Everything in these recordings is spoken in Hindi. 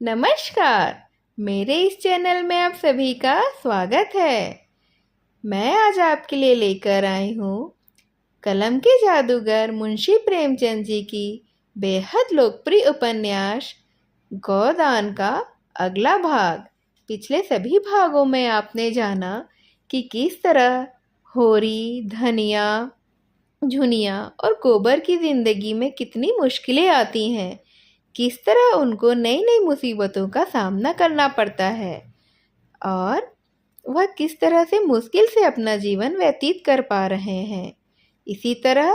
नमस्कार। मेरे इस चैनल में आप सभी का स्वागत है। मैं आज आपके लिए लेकर आई हूँ कलम के जादूगर मुंशी प्रेमचंद जी की बेहद लोकप्रिय उपन्यास गोदान का अगला भाग। पिछले सभी भागों में आपने जाना कि किस तरह होरी, धनिया, झुनिया और गोबर की जिंदगी में कितनी मुश्किलें आती हैं, किस तरह उनको नई नई मुसीबतों का सामना करना पड़ता है और वह किस तरह से मुश्किल से अपना जीवन व्यतीत कर पा रहे हैं। इसी तरह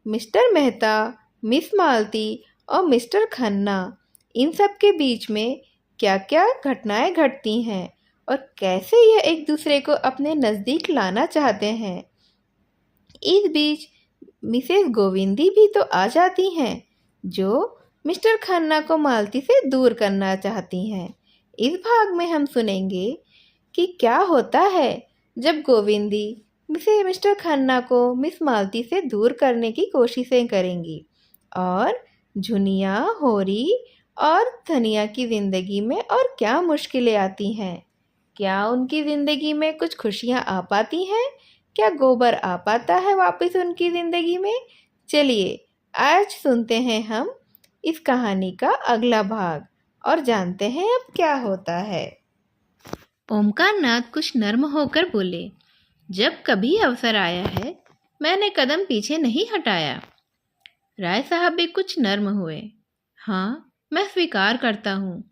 मिस्टर मेहता, मिस मालती और मिस्टर खन्ना, इन सब के बीच में क्या क्या घटनाएं घटती हैं और कैसे यह एक दूसरे को अपने नज़दीक लाना चाहते हैं। इस बीच मिसेस गोविंदी भी तो आ जाती हैं, जो मिस्टर खन्ना को मालती से दूर करना चाहती हैं। इस भाग में हम सुनेंगे कि क्या होता है जब गोविंदी मिस्टर खन्ना को मिस मालती से दूर करने की कोशिशें करेंगी और झुनिया, होरी और धनिया की ज़िंदगी में और क्या मुश्किलें आती हैं। क्या उनकी ज़िंदगी में कुछ खुशियाँ आ पाती हैं? क्या गोबर आ पाता है वापस उनकी ज़िंदगी में? चलिए आज सुनते हैं हम इस कहानी का अगला भाग और जानते हैं अब क्या होता है। ओमकार नाथ कुछ नर्म होकर बोले, जब कभी अवसर आया है मैंने कदम पीछे नहीं हटाया। राय साहब भी कुछ नर्म हुए। हाँ, मैं स्वीकार करता हूँ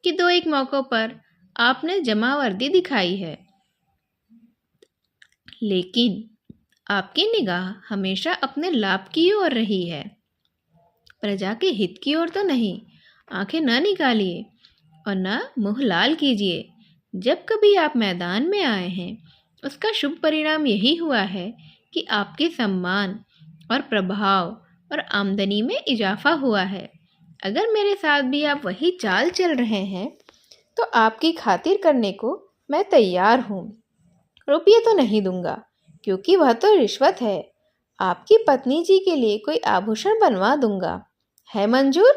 कि दो एक मौक़ों पर आपने जमावर्दी दिखाई है, लेकिन आपकी निगाह हमेशा अपने लाभ की ओर रही है, प्रजा के हित की ओर तो नहीं। आंखें न निकालिए और न मुंह लाल कीजिए। जब कभी आप मैदान में आए हैं, उसका शुभ परिणाम यही हुआ है कि आपके सम्मान और प्रभाव और आमदनी में इजाफा हुआ है। अगर मेरे साथ भी आप वही चाल चल रहे हैं तो आपकी खातिर करने को मैं तैयार हूँ। रुपये तो नहीं दूंगा, क्योंकि वह तो रिश्वत है। आपकी पत्नी जी के लिए कोई आभूषण बनवा दूंगा। है मंजूर?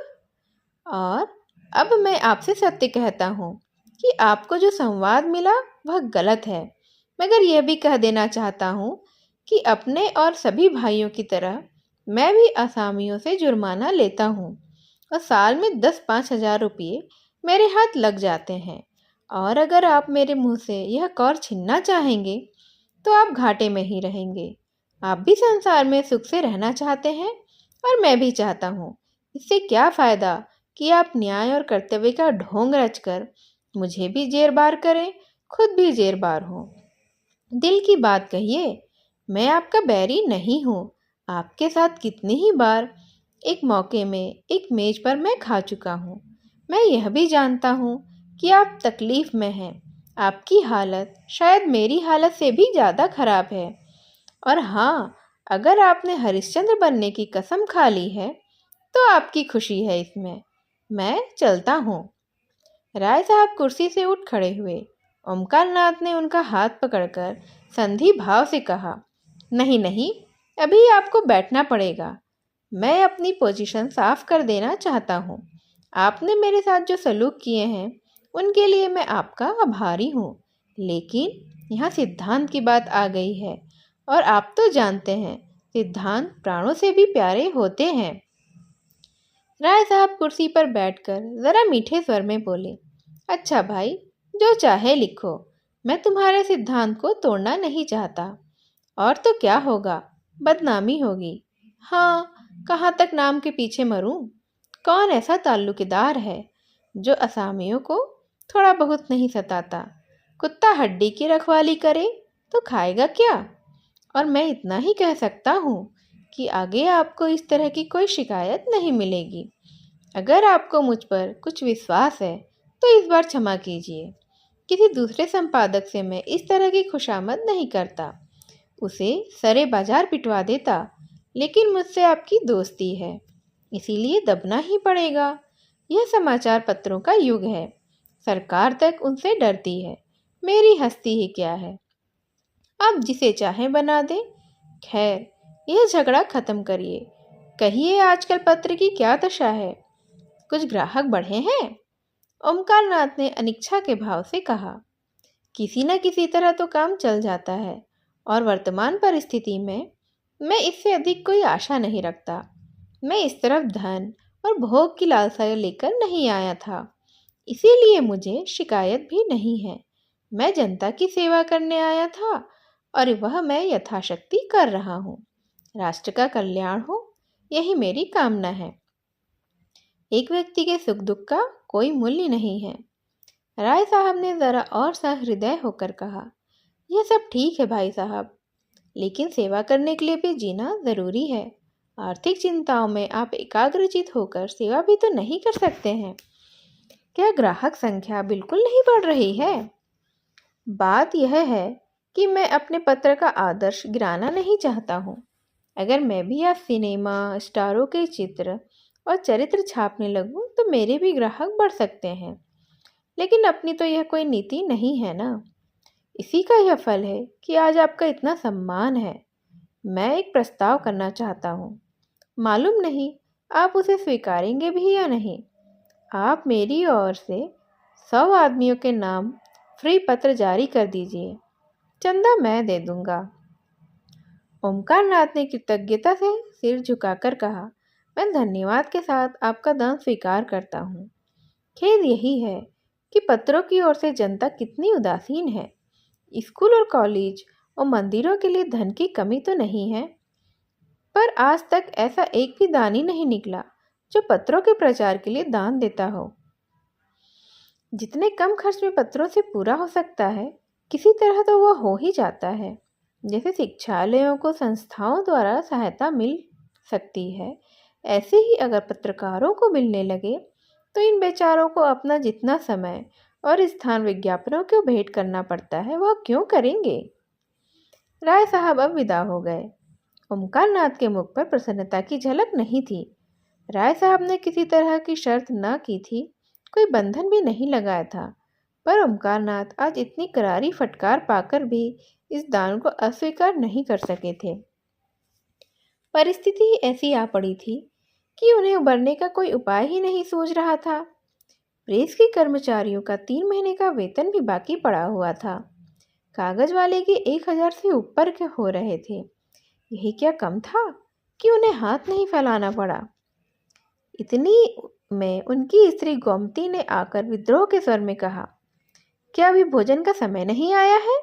और अब मैं आपसे सत्य कहता हूँ कि आपको जो संवाद मिला वह गलत है, मगर यह भी कह देना चाहता हूँ कि अपने और सभी भाइयों की तरह मैं भी असामियों से जुर्माना लेता हूँ और साल में 10-5 हज़ार रुपये मेरे हाथ लग जाते हैं। और अगर आप मेरे मुंह से यह कौर छीनना चाहेंगे तो आप घाटे में ही रहेंगे। आप भी संसार में सुख से रहना चाहते हैं और मैं भी चाहता हूँ। इससे क्या फ़ायदा कि आप न्याय और कर्तव्य का ढोंग रचकर मुझे भी जेरबार करें, खुद भी जेरबार हो। दिल की बात कहिए, मैं आपका बैरी नहीं हूँ। आपके साथ कितनी ही बार एक मौके में एक मेज पर मैं खा चुका हूँ। मैं यह भी जानता हूँ कि आप तकलीफ़ में हैं। आपकी हालत शायद मेरी हालत से भी ज़्यादा खराब है। और हाँ, अगर आपने हरिश्चंद्र बनने की कसम खा ली है तो आपकी खुशी है इसमें। मैं चलता हूँ। राय साहब कुर्सी से उठ खड़े हुए। ओमकार नाथ ने उनका हाथ पकड़कर संधि भाव से कहा, नहीं नहीं, अभी आपको बैठना पड़ेगा। मैं अपनी पोजीशन साफ कर देना चाहता हूँ। आपने मेरे साथ जो सलूक किए हैं उनके लिए मैं आपका आभारी हूँ, लेकिन यहाँ सिद्धांत की बात आ गई है और आप तो जानते हैं सिद्धांत प्राणों से भी प्यारे होते हैं। राय साहब कुर्सी पर बैठकर जरा मीठे स्वर में बोले, अच्छा भाई, जो चाहे लिखो। मैं तुम्हारे सिद्धांत को तोड़ना नहीं चाहता। और तो क्या होगा, बदनामी होगी। हाँ, कहाँ तक नाम के पीछे मरूं? कौन ऐसा ताल्लुकेदार है जो असामियों को थोड़ा बहुत नहीं सताता? कुत्ता हड्डी की रखवाली करे तो खाएगा क्या? और मैं इतना ही कह सकता हूँ कि आगे आपको इस तरह की कोई शिकायत नहीं मिलेगी। अगर आपको मुझ पर कुछ विश्वास है तो इस बार क्षमा कीजिए। किसी दूसरे संपादक से मैं इस तरह की खुशामद नहीं करता, उसे सरे बाजार पिटवा देता, लेकिन मुझसे आपकी दोस्ती है, इसीलिए दबना ही पड़ेगा। यह समाचार पत्रों का युग है, सरकार तक उनसे डरती है, मेरी हस्ती ही क्या है। आप जिसे चाहें बना दें। खैर, यह झगड़ा खत्म करिए। कहिए आजकल पत्र की क्या दशा है? कुछ ग्राहक बढ़े हैं? ओमकारनाथ ने अनिच्छा के भाव से कहा, किसी न किसी तरह तो काम चल जाता है और वर्तमान परिस्थिति में मैं इससे अधिक कोई आशा नहीं रखता। मैं इस तरफ धन और भोग की लालसा लेकर नहीं आया था, इसीलिए मुझे शिकायत भी नहीं है। मैं जनता की सेवा करने आया था और वह मैं यथाशक्ति कर रहा हूँ। राष्ट्र का कल्याण हो, यही मेरी कामना है। एक व्यक्ति के सुख दुख का कोई मूल्य नहीं है। राय साहब ने ज़रा और सहृदय होकर कहा, यह सब ठीक है भाई साहब, लेकिन सेवा करने के लिए भी जीना ज़रूरी है। आर्थिक चिंताओं में आप एकाग्रचित होकर सेवा भी तो नहीं कर सकते हैं। क्या ग्राहक संख्या बिल्कुल नहीं बढ़ रही है? बात यह है कि मैं अपने पत्र का आदर्श गिराना नहीं चाहता हूँ। अगर मैं भी आज सिनेमा स्टारों के चित्र और चरित्र छापने लगूं तो मेरे भी ग्राहक बढ़ सकते हैं, लेकिन अपनी तो यह कोई नीति नहीं है ना। इसी का यह फल है कि आज आपका इतना सम्मान है। मैं एक प्रस्ताव करना चाहता हूँ, मालूम नहीं आप उसे स्वीकारेंगे भी या नहीं। आप मेरी ओर से 100 आदमियों के नाम फ्री पत्र जारी कर दीजिए, चंदा मैं दे दूंगा। ओमकारनाथ ने कृतज्ञता से सिर झुकाकर कहा, मैं धन्यवाद के साथ आपका दान स्वीकार करता हूँ। खेद यही है कि पत्रों की ओर से जनता कितनी उदासीन है। स्कूल और कॉलेज और मंदिरों के लिए धन की कमी तो नहीं है, पर आज तक ऐसा एक भी दानी नहीं निकला जो पत्रों के प्रचार के लिए दान देता हो। जितने कम खर्च में पत्रों से पूरा हो सकता है, किसी तरह तो वह हो ही जाता है। जैसे शिक्षालयों को संस्थाओं द्वारा सहायता मिल सकती है, ऐसे ही अगर पत्रकारों को मिलने लगे तो इन बेचारों को अपना जितना समय और स्थान विज्ञापनों को भेंट करना पड़ता है, वह क्यों करेंगे। राय साहब अब विदा हो गए। ओमकारनाथ के मुख पर प्रसन्नता की झलक नहीं थी। राय साहब ने किसी तरह की शर्त न की थी, कोई बंधन भी नहीं लगाया था, पर ओमकारनाथ आज इतनी करारी फटकार पाकर भी इस दान को अस्वीकार नहीं कर सके थे। परिस्थिति ऐसी आ पड़ी थी कि उन्हें उबरने का कोई उपाय ही नहीं सूझ रहा था। प्रेस के कर्मचारियों का 3 महीने का वेतन भी बाकी पड़ा हुआ था। कागज वाले के 1000 से ऊपर के हो रहे थे। यही क्या कम था कि उन्हें हाथ नहीं फैलाना पड़ा। इतनी में उनकी स्त्री गोमती ने आकर विद्रोह के स्वर में कहा, क्या अभी भोजन का समय नहीं आया है?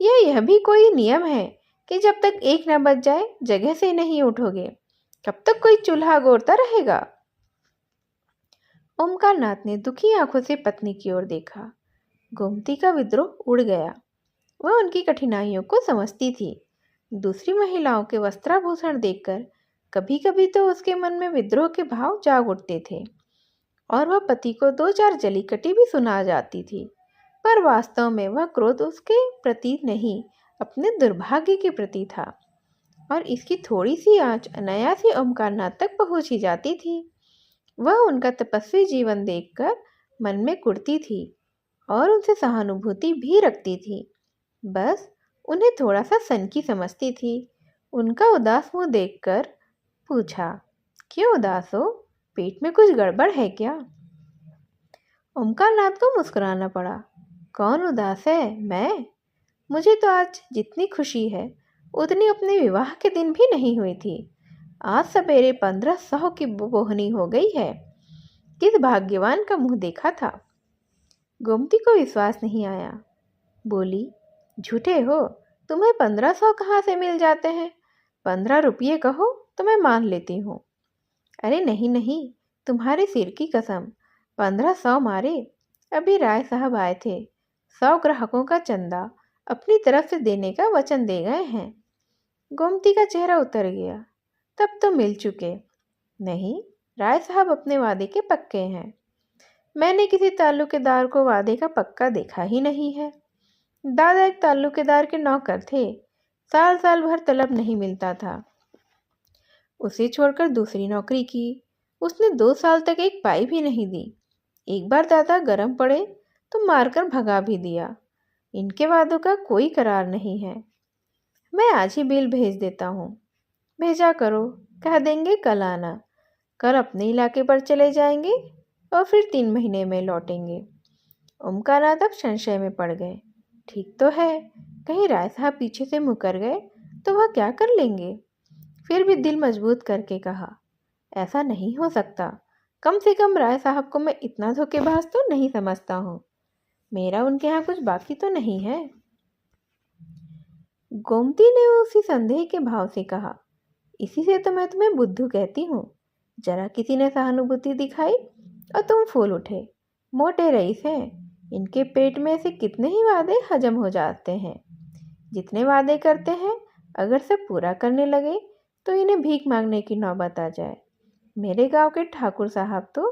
यह भी कोई नियम है कि जब तक 1 न बज जाए जगह से नहीं उठोगे, कब तक कोई चूल्हा गोरता रहेगा। ओमकारनाथ ने दुखी आंखों से पत्नी की ओर देखा। गोमती का विद्रोह उड़ गया। वह उनकी कठिनाइयों को समझती थी। दूसरी महिलाओं के वस्त्राभूषण देखकर कभी कभी तो उसके मन में विद्रोह के भाव जाग उठते थे और वह पति को 2-4 जलीकटी भी सुना जाती थी, पर वास्तव में वह क्रोध उसके प्रति नहीं, अपने दुर्भाग्य के प्रति था और इसकी थोड़ी सी आंच अनायास ही ओमकारनाथ तक पहुंच ही जाती थी। वह उनका तपस्वी जीवन देखकर मन में कुढ़ती थी और उनसे सहानुभूति भी रखती थी। बस उन्हें थोड़ा सा सनकी समझती थी। उनका उदास मुंह देखकर पूछा, क्यों उदास हो? पेट में कुछ गड़बड़ है क्या? ओमकारनाथ को मुस्कुराना पड़ा। कौन उदास है? मैं? मुझे तो आज जितनी खुशी है उतनी अपने विवाह के दिन भी नहीं हुई थी। आज सवेरे 1500 की बोहनी हो गई है। किस भाग्यवान का मुंह देखा था। गोमती को विश्वास नहीं आया। बोली, झूठे हो, तुम्हें 1500 कहाँ से मिल जाते हैं? 15 रुपये कहो तो मैं मान लेती हूँ। अरे नहीं नहीं, तुम्हारे सिर की कसम, 1500 मारे। अभी राय साहब आए थे, 100 ग्राहकों का चंदा अपनी तरफ से देने का वचन दे गए हैं। गोमती का चेहरा उतर गया। तब तो मिल चुके। नहीं, राय साहब अपने वादे के पक्के हैं। मैंने किसी ताल्लुकेदार को वादे का पक्का देखा ही नहीं है। दादा एक ताल्लुकेदार के नौकर थे, साल साल भर तलब नहीं मिलता था। उसे छोड़कर दूसरी नौकरी की। उसने 2 साल तक एक पाई भी नहीं दी। एक बार दादा गरम पड़े तो मारकर भगा भी दिया। इनके वादों का कोई करार नहीं है। मैं आज ही बिल भेज देता हूँ। भेजा करो, कह देंगे कल आना। कल अपने इलाके पर चले जाएंगे। और फिर 3 महीने में लौटेंगे। ओमकानाथ अब संशय में पड़ गए। ठीक तो है, कहीं राय साहब पीछे से मुकर गए तो वह क्या कर लेंगे। फिर भी दिल मजबूत करके कहा, ऐसा नहीं हो सकता। कम से कम राय साहब को मैं इतना धोखेबाज तो नहीं समझता हूँ। मेरा उनके यहाँ कुछ बाकी तो नहीं है। गोमती ने उसी संदेह के भाव से कहा, इसी से तो मैं तुम्हें बुद्धू कहती हूँ। जरा किसी ने सहानुभूति दिखाई और तुम फूल उठे। मोटे रईस हैं, इनके पेट में से कितने ही वादे हजम हो जाते हैं। जितने वादे करते हैं अगर सब पूरा करने लगे तो इन्हें भीख मांगने की नौबत आ जाए। मेरे गांव के ठाकुर साहब तो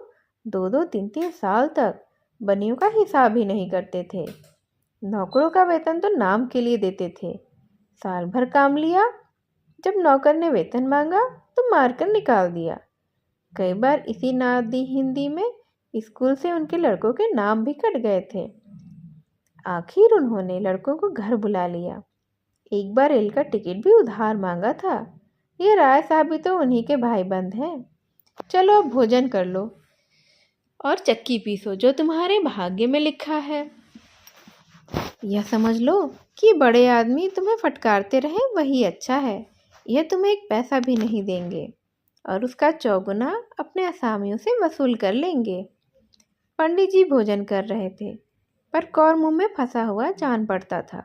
2-2, 3-3 साल तक बनियों का हिसाब ही नहीं करते थे। नौकरों का वेतन तो नाम के लिए देते थे। साल भर काम लिया, जब नौकर ने वेतन मांगा तो मारकर निकाल दिया। कई बार इसी नादी हिंदी में स्कूल से उनके लड़कों के नाम भी कट गए थे। आखिर उन्होंने लड़कों को घर बुला लिया। एक बार रेल का टिकट भी उधार मांगा था। ये राय साहब भी तो उन्हीं के भाई बंद हैं। चलो अब भोजन कर लो और चक्की पीसो जो तुम्हारे भाग्य में लिखा है। यह समझ लो कि बड़े आदमी तुम्हें फटकारते रहे वही अच्छा है। यह तुम्हें एक पैसा भी नहीं देंगे और उसका चौगुना अपने असामियों से वसूल कर लेंगे। पंडित जी भोजन कर रहे थे पर कौर मुंह में फंसा हुआ जान पड़ता था।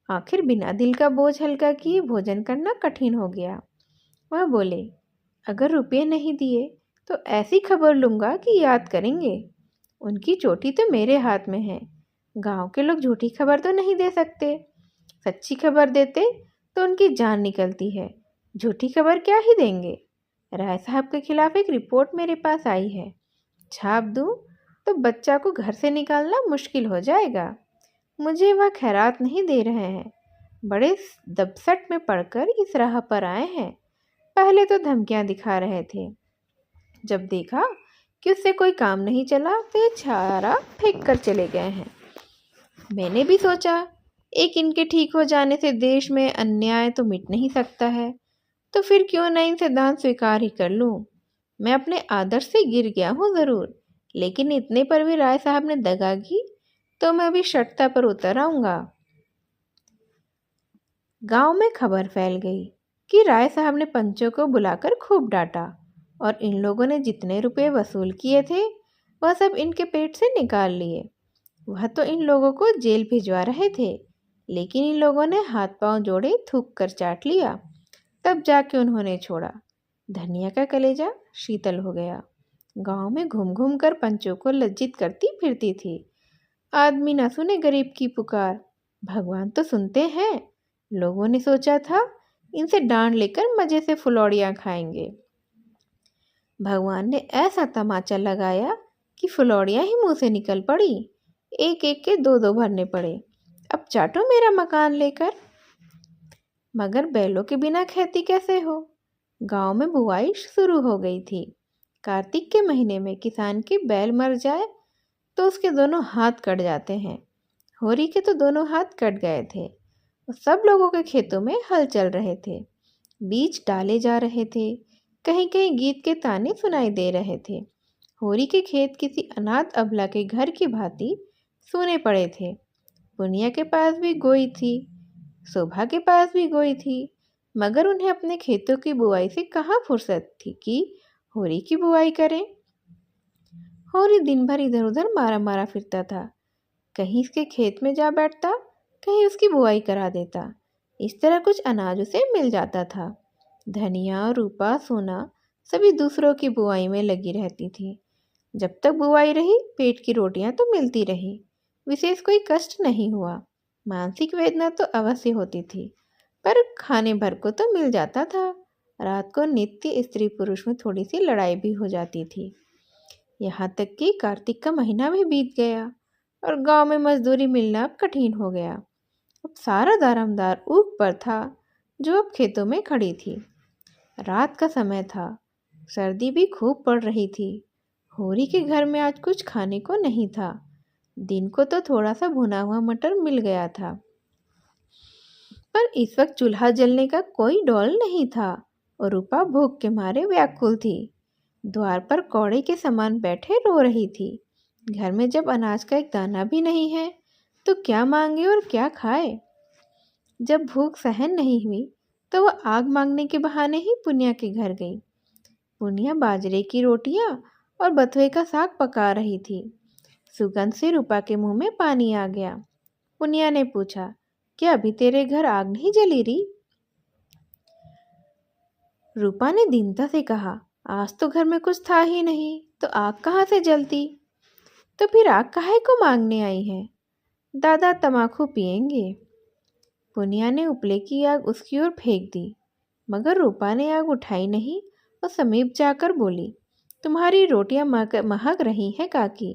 आखिर बिना दिल का बोझ हल्का किए भोजन करना कठिन हो गया। वह बोले, अगर रुपये नहीं दिए तो ऐसी खबर लूँगा कि याद करेंगे। उनकी चोटी तो मेरे हाथ में है। गांव के लोग झूठी खबर तो नहीं दे सकते। सच्ची खबर देते तो उनकी जान निकलती है। झूठी खबर क्या ही देंगे। राय साहब के खिलाफ एक रिपोर्ट मेरे पास आई है। छाप दूं तो बच्चा को घर से निकालना मुश्किल हो जाएगा। मुझे वह खैरात नहीं दे रहे हैं। बड़े दबसट में पड़कर इस राह पर आए हैं। पहले तो धमकियां दिखा रहे थे, जब देखा कि उससे कोई काम नहीं चला तो ये छारा फेंक कर चले गए हैं। मैंने भी सोचा एक इनके ठीक हो जाने से देश में अन्याय तो मिट नहीं सकता है, तो फिर क्यों न इनसे दान स्वीकार ही कर लूं। मैं अपने आदर्श से गिर गया हूँ ज़रूर, लेकिन इतने पर भी राय साहब ने दगा की तो मैं अभी शर्ता पर उतर आऊँगा। गांव में खबर फैल गई कि राय साहब ने पंचों को बुलाकर खूब डांटा और इन लोगों ने जितने रुपए वसूल किए थे वह सब इनके पेट से निकाल लिए। वह तो इन लोगों को जेल भिजवा रहे थे, लेकिन इन लोगों ने हाथ पांव जोड़े थूक कर चाट लिया। तब जाके उन्होंने छोड़ा। धनिया का कलेजा शीतल हो गया। गांव में घूम घूम कर पंचों को लज्जित करती फिरती थी। आदमी न सुने गरीब की पुकार, भगवान तो सुनते हैं। लोगों ने सोचा था इनसे डांड लेकर मजे से फुलौड़ियाँ खाएंगे। भगवान ने ऐसा तमाचा लगाया कि फुलौड़ियाँ ही मुंह से निकल पड़ी। एक एक के 2-2 भरने पड़े। अब चाटो मेरा मकान लेकर। मगर बैलों के बिना खेती कैसे हो। गांव में बुआई शुरू हो गई थी। कार्तिक के महीने में किसान के बैल मर जाए तो उसके दोनों हाथ कट जाते हैं। होरी के तो दोनों हाथ कट गए थे। सब लोगों के खेतों में हल चल रहे थे। बीज डाले जा रहे थे। कहीं कहीं गीत के ताने सुनाई दे रहे थे। होरी के खेत किसी अनाथ अबला के घर की भांति सूने पड़े थे। पुनिया के पास भी गोई थी, शोभा के पास भी गोई थी, मगर उन्हें अपने खेतों की बुआई से कहाँ फुर्सत थी कि होरी की बुआई करें। होरी दिन भर इधर उधर मारा मारा फिरता था। कहीं इसके खेत में जा बैठता, कहीं उसकी बुआई करा देता। इस तरह कुछ अनाज उसे मिल जाता था। धनिया, रूपा, सोना सभी दूसरों की बुआई में लगी रहती थी। जब तक बुआई रही पेट की रोटियां तो मिलती रही। विशेष कोई कष्ट नहीं हुआ। मानसिक वेदना तो अवश्य होती थी, पर खाने भर को तो मिल जाता था। रात को नित्य स्त्री पुरुष में थोड़ी सी लड़ाई भी हो जाती थी। यहाँ तक कि कार्तिक का महीना भी बीत गया और गांव में मजदूरी मिलना अब कठिन हो गया। अब सारा दारमदार ऊख पर था जो अब खेतों में खड़ी थी। रात का समय था। सर्दी भी खूब पड़ रही थी। होरी के घर में आज कुछ खाने को नहीं था। दिन को तो थोड़ा सा भुना हुआ मटर मिल गया था, पर इस वक्त चूल्हा जलने का कोई डौल नहीं था और रूपा भूख के मारे व्याकुल थी। द्वार पर कौड़े के समान बैठे रो रही थी। घर में जब अनाज का एक दाना भी नहीं है तो क्या मांगे और क्या खाए। जब भूख सहन नहीं हुई तो वह आग मांगने के बहाने ही पुनिया के घर गई। पुनिया बाजरे की रोटियां और बथुए का साग पका रही थी। सुगंध से रूपा के मुंह में पानी आ गया। पुनिया ने पूछा, क्या अभी तेरे घर आग नहीं जली रही? रूपा ने दीनता से कहा, आज तो घर में कुछ था ही नहीं, तो आग कहाँ से जलती? तो फिर आग काहे को मांगने आई है? दादा तमाकू पिएंगे। पुनिया ने उपले की आग उसकी ओर फेंक दी, मगर रूपा ने आग उठाई नहीं और समीप जाकर बोली, तुम्हारी रोटियां महक रही हैं काकी,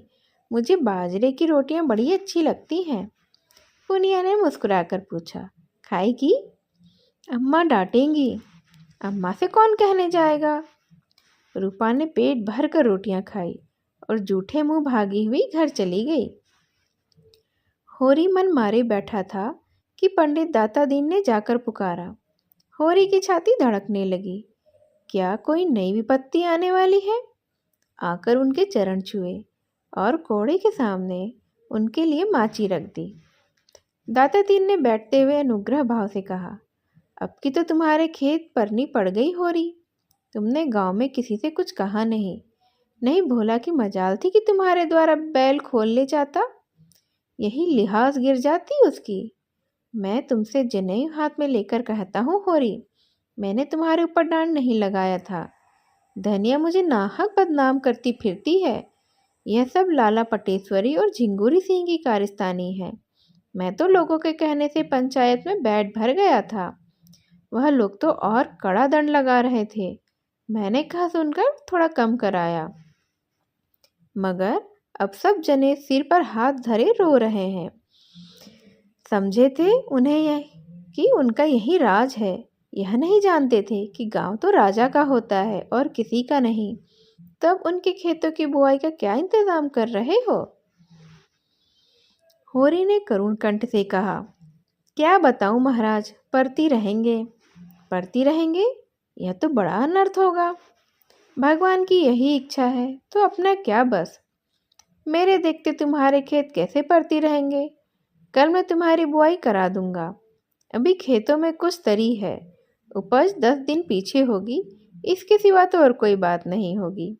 मुझे बाजरे की रोटियां बड़ी अच्छी लगती हैं। पुनिया ने मुस्कुराकर पूछा, खाएगी? अम्मा डांटेंगी। अम्मा से कौन कहने जाएगा? रूपा ने पेट भर कर रोटियां खाई और जूठे मुंह भागी हुई घर चली गई। होरी मन मारे बैठा था कि पंडित दाता दीन ने जाकर पुकारा। होरी की छाती धड़कने लगी। क्या कोई नई विपत्ति आने वाली है? आकर उनके चरण छुए और कोड़े के सामने उनके लिए माची रख दी। दाता दीन ने बैठते हुए अनुग्रह भाव से कहा, अब की तो तुम्हारे खेत परनी पड़ गई होरी। तुमने गांव में किसी से कुछ कहा नहीं। नहीं भोला की मजाल थी कि तुम्हारे द्वारा बैल खोल ले जाता, यही लिहाज गिर जाती उसकी। मैं तुमसे जनेऊ हाथ में लेकर कहता हूँ होरी, मैंने तुम्हारे ऊपर डांड नहीं लगाया था। धनिया मुझे नाहक बदनाम करती फिरती है। यह सब लाला पटेश्वरी और झिंगुरी सिंह की कारस्तानी है। मैं तो लोगों के कहने से पंचायत में बैठ भर गया था। वह लोग तो और कड़ा दंड लगा रहे थे। मैंने कहा सुनकर थोड़ा कम कराया, मगर अब सब जने सिर पर हाथ धरे रो रहे हैं। समझे थे उन्हें यह कि उनका यही राज है। यह नहीं जानते थे कि गांव तो राजा का होता है और किसी का नहीं। तब उनके खेतों की बुआई का क्या इंतजाम कर रहे हो? होरी ने करुण कंठ से कहा, क्या बताऊं महाराज, पढ़ती रहेंगे। पढ़ती रहेंगे? यह तो बड़ा अनर्थ होगा। भगवान की यही इच्छा है तो अपना क्या बस। मेरे देखते तुम्हारे खेत कैसे पढ़ती रहेंगे। कल मैं तुम्हारी बुआई करा दूंगा। अभी खेतों में कुछ तरी है, उपज 10 दिन पीछे होगी, इसके सिवा तो और कोई बात नहीं होगी।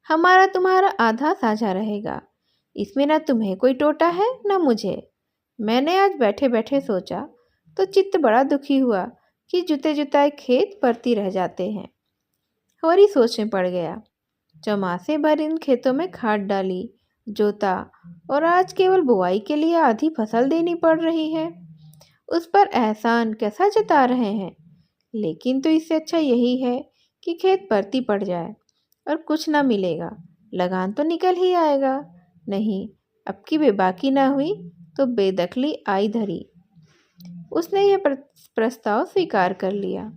हमारा तुम्हारा आधा साझा रहेगा, इसमें ना तुम्हें कोई टोटा है ना मुझे। मैंने आज बैठे बैठे सोचा तो चित्त बड़ा दुखी हुआ कि जुते जुताए खेत परती रह जाते हैं। होरी सोच में पड़ गया। चौमासे भर इन खेतों में खाद डाली, जोता, और आज केवल बुआई के लिए आधी फसल देनी पड़ रही है। उस पर एहसान कैसा जता रहे हैं। लेकिन तो इससे अच्छा यही है कि खेत परती पड़ जाए और कुछ ना मिलेगा, लगान तो निकल ही आएगा। नहीं, अब की बेबाकी ना हुई तो बेदखली आई धरी। उसने यह प्रस्ताव स्वीकार कर लिया।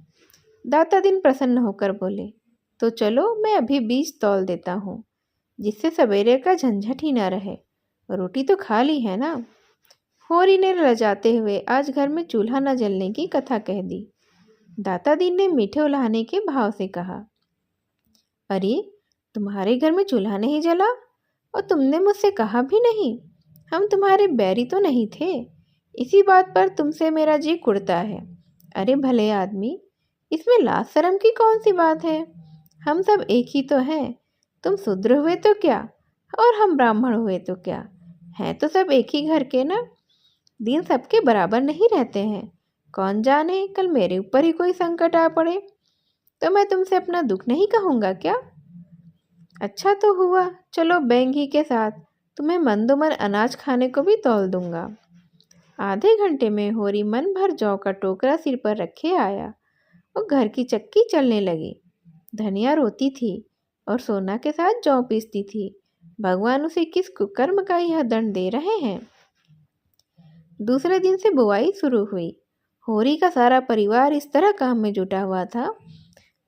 दाता दिन प्रसन्न होकर बोले, तो चलो मैं अभी बीज तौल देता हूँ, जिससे सवेरे का झंझट ही ना रहे। रोटी तो खा ली है ना। होरी ने लजाते हुए आज घर में चूल्हा न जलने की कथा कह दी। दाता दीन ने मीठे उल्हाने के भाव से कहा, अरे तुम्हारे घर में चूल्हा नहीं जला और तुमने मुझसे कहा भी नहीं। हम तुम्हारे बैरी तो नहीं थे। इसी बात पर तुमसे मेरा जी कुड़ता है। अरे भले आदमी, इसमें लाज शर्म की कौन सी बात है। हम सब एक ही तो हैं। तुम शूद्र हुए तो क्या और हम ब्राह्मण हुए तो क्या, हैं तो सब एक ही घर के ना। दिन सबके बराबर नहीं रहते हैं। कौन जाने कल मेरे ऊपर ही कोई संकट आ पड़े तो मैं तुमसे अपना दुख नहीं कहूँगा क्या। अच्छा तो हुआ, चलो बैंगी के साथ तुम्हें मंदोमन अनाज खाने को भी तौल दूंगा। आधे घंटे में होरी मन भर जौ का टोकरा सिर पर रखे आया और घर की चक्की चलने लगी। धनिया रोती थी और सोना के साथ जौ पीसती थी। भगवान उसे किस कुकर्म का यह दंड दे रहे हैं। दूसरे दिन से बुआई शुरू हुई। होरी का सारा परिवार इस तरह काम में जुटा हुआ था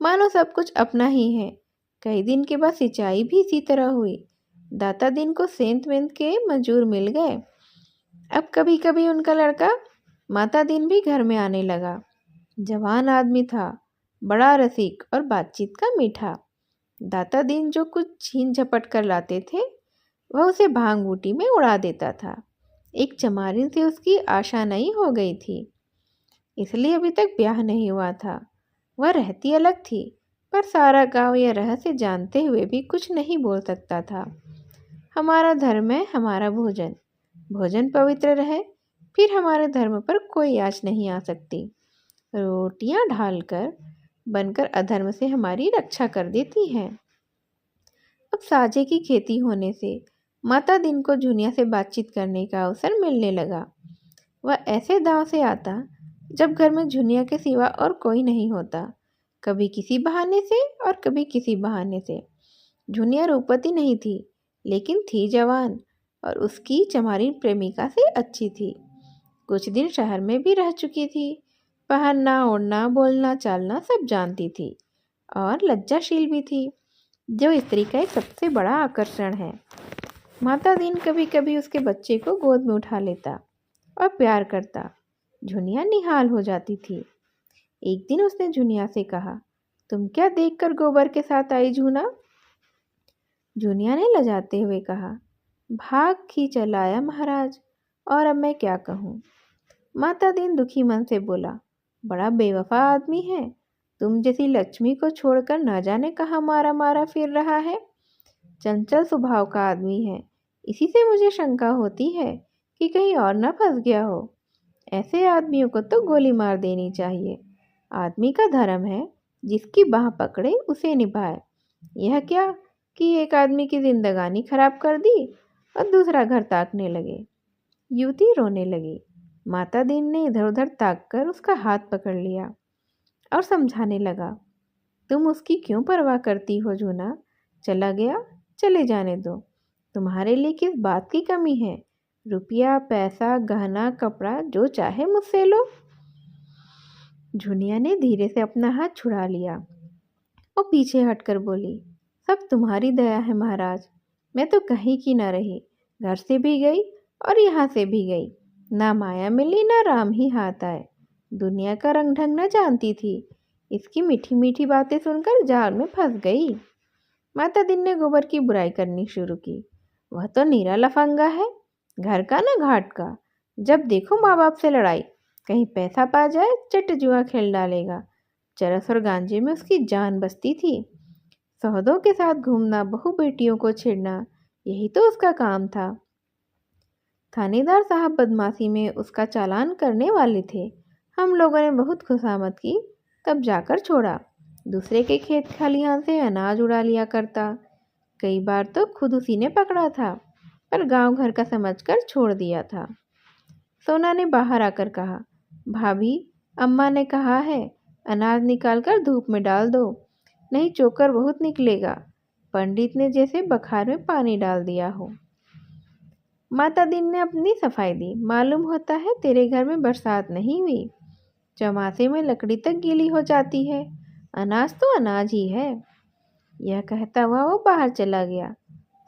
मानो सब कुछ अपना ही है। कई दिन के बाद सिंचाई भी इसी तरह हुई। दाता दिन को सेंत वेंत के मजूर मिल गए। अब कभी कभी उनका लड़का माता दिन भी घर में आने लगा। जवान आदमी था, बड़ा रसिक और बातचीत का मीठा। दाता दीन जो कुछ छीन झपट कर लाते थे वह उसे भांग बूटी में उड़ा देता था। एक चमारिन से उसकी आशा नहीं हो गई थी, इसलिए अभी तक ब्याह नहीं हुआ था। वह रहती अलग थी, पर सारा गांव यह रहस्य जानते हुए भी कुछ नहीं बोल सकता था। हमारा धर्म है हमारा भोजन, भोजन पवित्र रहे, फिर हमारे धर्म पर कोई आँच नहीं आ सकती। रोटियां ढालकर बनकर अधर्म से हमारी रक्षा कर देती हैं। अब साजे की खेती होने से माता दिन को झुनिया से बातचीत करने का अवसर मिलने लगा। वह ऐसे दांव से आता जब घर में झुनिया के सिवा और कोई नहीं होता, कभी किसी बहाने से और कभी किसी बहाने से। झुनिया रूपवती नहीं थी, लेकिन थी जवान और उसकी चमारी प्रेमिका से अच्छी थी। कुछ दिन शहर में भी रह चुकी थी। पहनना ओढ़ना बोलना चालना सब जानती थी और लज्जाशील भी थी, जो स्त्री का एक सबसे बड़ा आकर्षण है। माता दीन कभी कभी उसके बच्चे को गोद में उठा लेता और प्यार करता। झुनिया निहाल हो जाती थी। एक दिन उसने झुनिया से कहा, तुम क्या देखकर गोबर के साथ आई झूना? झुनिया ने लजाते हुए कहा, भाग ही चलाया महाराज, और अब मैं क्या कहूँ। माता दीन दुखी मन से बोला, बड़ा बेवफा आदमी है, तुम जैसी लक्ष्मी को छोड़कर न जाने कहाँ मारा मारा फिर रहा है। चंचल स्वभाव का आदमी है, इसी से मुझे शंका होती है कि कहीं और न फंस गया हो। ऐसे आदमियों को तो गोली मार देनी चाहिए। आदमी का धर्म है जिसकी बाह पकड़े उसे निभाए। यह क्या कि एक आदमी की जिंदगानी खराब कर दी और दूसरा घर ताकने लगे। युवती रोने लगी। माता दीन ने इधर उधर ताक कर उसका हाथ पकड़ लिया और समझाने लगा, तुम उसकी क्यों परवाह करती हो जूना? चला गया चले जाने दो। तुम्हारे लिए किस बात की कमी है? रुपया पैसा गहना कपड़ा जो चाहे मुझसे लो। झुनिया ने धीरे से अपना हाथ छुड़ा लिया और पीछे हटकर बोली, सब तुम्हारी दया है महाराज। मैं तो कहीं की न रही, घर से भी गई और यहाँ से भी गई। ना माया मिली ना राम ही हाथ आए। दुनिया का रंग ढंग न जानती थी, इसकी मीठी मीठी बातें सुनकर जाल में फंस गई। माता दिन ने गोबर की बुराई करनी शुरू की। वह तो नीरा लफंगा है, घर का ना घाट का। जब देखो माँ बाप से लड़ाई, कहीं पैसा पा जाए चट जुआ खेल डालेगा। चरस और गांजे में उसकी जान बसती थी। सौदों के साथ घूमना, बहू बेटियों को छेड़ना, यही तो उसका काम था। थानेदार साहब बदमाशी में उसका चालान करने वाले थे। हम लोगों ने बहुत खुशामद की, तब जाकर छोड़ा। दूसरे के खेत खलिहान से अनाज उड़ा लिया करता। कई बार तो खुद उसी ने पकड़ा था, पर गांव घर का समझकर छोड़ दिया था। सोना ने बाहर आकर कहा, भाभी, अम्मा ने कहा है अनाज निकालकर धूप में डाल दो, नहीं चोकर बहुत निकलेगा। पंडित ने जैसे बखार में पानी डाल दिया हो। माता दिन ने अपनी सफाई दी। मालूम होता है तेरे घर में बरसात नहीं हुई। चौमासे में लकड़ी तक गीली हो जाती है, अनाज तो अनाज ही है। यह कहता हुआ वो बाहर चला गया।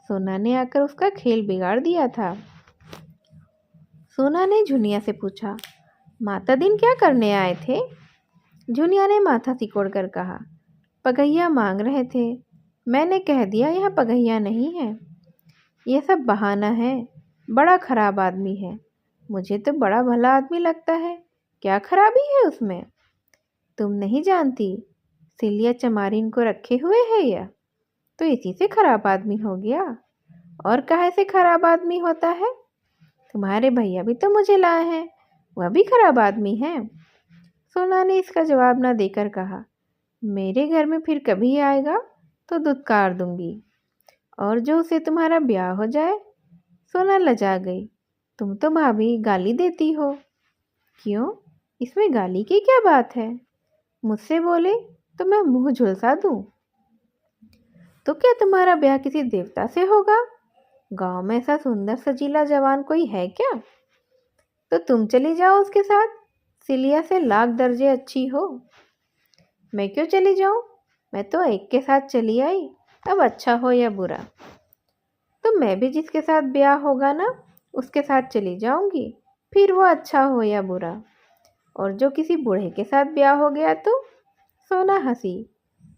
सोना ने आकर उसका खेल बिगाड़ दिया था। सोना ने झुनिया से पूछा, माता दिन क्या करने आए थे? झुनिया ने माथा सिकोड़ कर कहा, पगहिया मांग रहे थे। मैंने कह दिया यहाँ पगहिया नहीं है। यह सब बहाना है। बड़ा खराब आदमी है। मुझे तो बड़ा भला आदमी लगता है। क्या खराबी है उसमें? तुम नहीं जानती, सिलिया चमारिन को रखे हुए है यह, तो इसी से खराब आदमी हो गया। और काहे से खराब आदमी होता है? तुम्हारे भैया भी तो मुझे लाए हैं, वह भी खराब आदमी है। सोना ने इसका जवाब ना देकर कहा, मेरे घर में फिर कभी आएगा तो दुत्कार दूंगी, और जो उसे तुम्हारा ब्याह हो जाए। सोना लजा गई। तुम तो भाभी गाली देती हो। क्यों, इसमें गाली की क्या बात है? मुझसे बोले तो मैं मुंह झुलसा दूं? तो क्या तुम्हारा ब्याह किसी देवता से होगा? गांव में ऐसा सुंदर सजीला जवान कोई है क्या? तो तुम चली जाओ उसके साथ, सिलिया से लाख दर्जे अच्छी हो। मैं क्यों चली जाऊं? मैं तो एक के साथ चली आई, अब अच्छा हो या बुरा। तो मैं भी जिसके साथ ब्याह होगा ना, उसके साथ चली जाऊंगी, फिर वो अच्छा हो या बुरा। और जो किसी बूढ़े के साथ ब्याह हो गया तो? सोना हंसी।